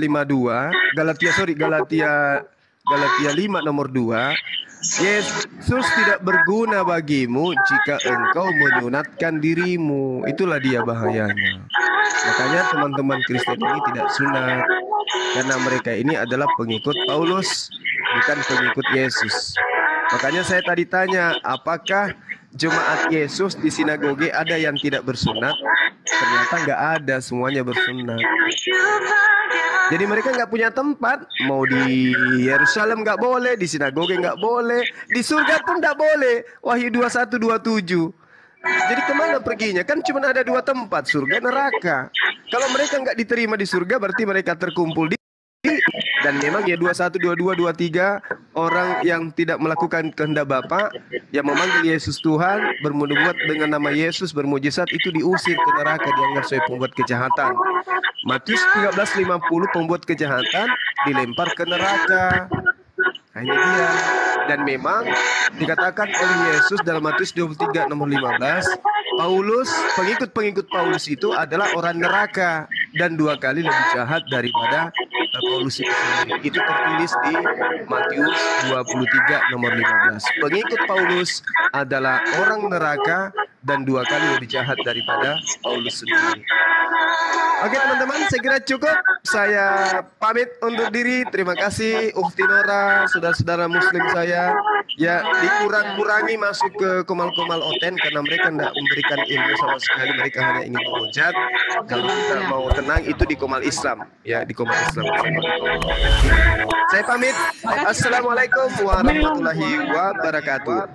nomor 2, Yesus tidak berguna bagimu jika engkau menyunatkan dirimu. Itulah dia bahayanya. Makanya teman-teman Kristen ini tidak sunat, karena mereka ini adalah pengikut Paulus, bukan pengikut Yesus. Makanya saya tadi tanya, apakah jemaat Yesus di sinagoge ada yang tidak bersunat? Ternyata nggak ada, semuanya bersunat. Jadi mereka nggak punya tempat, mau di Yerusalem nggak boleh, di sinagoge nggak boleh, di surga pun nggak boleh. Wahyu 21:27. Jadi kemana perginya? Kan cuma ada 2 tempat, surga neraka. Kalau mereka nggak diterima di surga, berarti mereka terkumpul di, dan memang ya 21, 22, 23 orang yang tidak melakukan kehendak Bapa, yang memanggil Yesus Tuhan, bernubuat dengan nama Yesus, bermujizat, itu diusir ke neraka, dianggap sebagai pembuat kejahatan. Matius 13:50, pembuat kejahatan dilempar ke neraka. Hanya dia. Dan memang dikatakan oleh Yesus dalam Matius 23 nomor 15, Paulus, pengikut-pengikut Paulus itu adalah orang neraka dan 2 kali lebih jahat daripada Paulus itu sendiri. Itu tertulis di Matius 23 nomor 15. Pengikut Paulus adalah orang neraka dan 2 kali lebih jahat daripada Paulus sendiri. Oke teman-teman, saya kira cukup. Saya pamit undur diri. Terima kasih Ukhti Nora, saudara-saudara muslim saya. Ya, dikurang-kurangi masuk ke komal-komal oten karena mereka tidak memberikan ilmu sama sekali. Mereka hanya ingin menghujat. Kalau kita mau tenang itu di komal Islam. Ya, di komal Islam. Saya pamit. Assalamualaikum warahmatullahi wabarakatuh.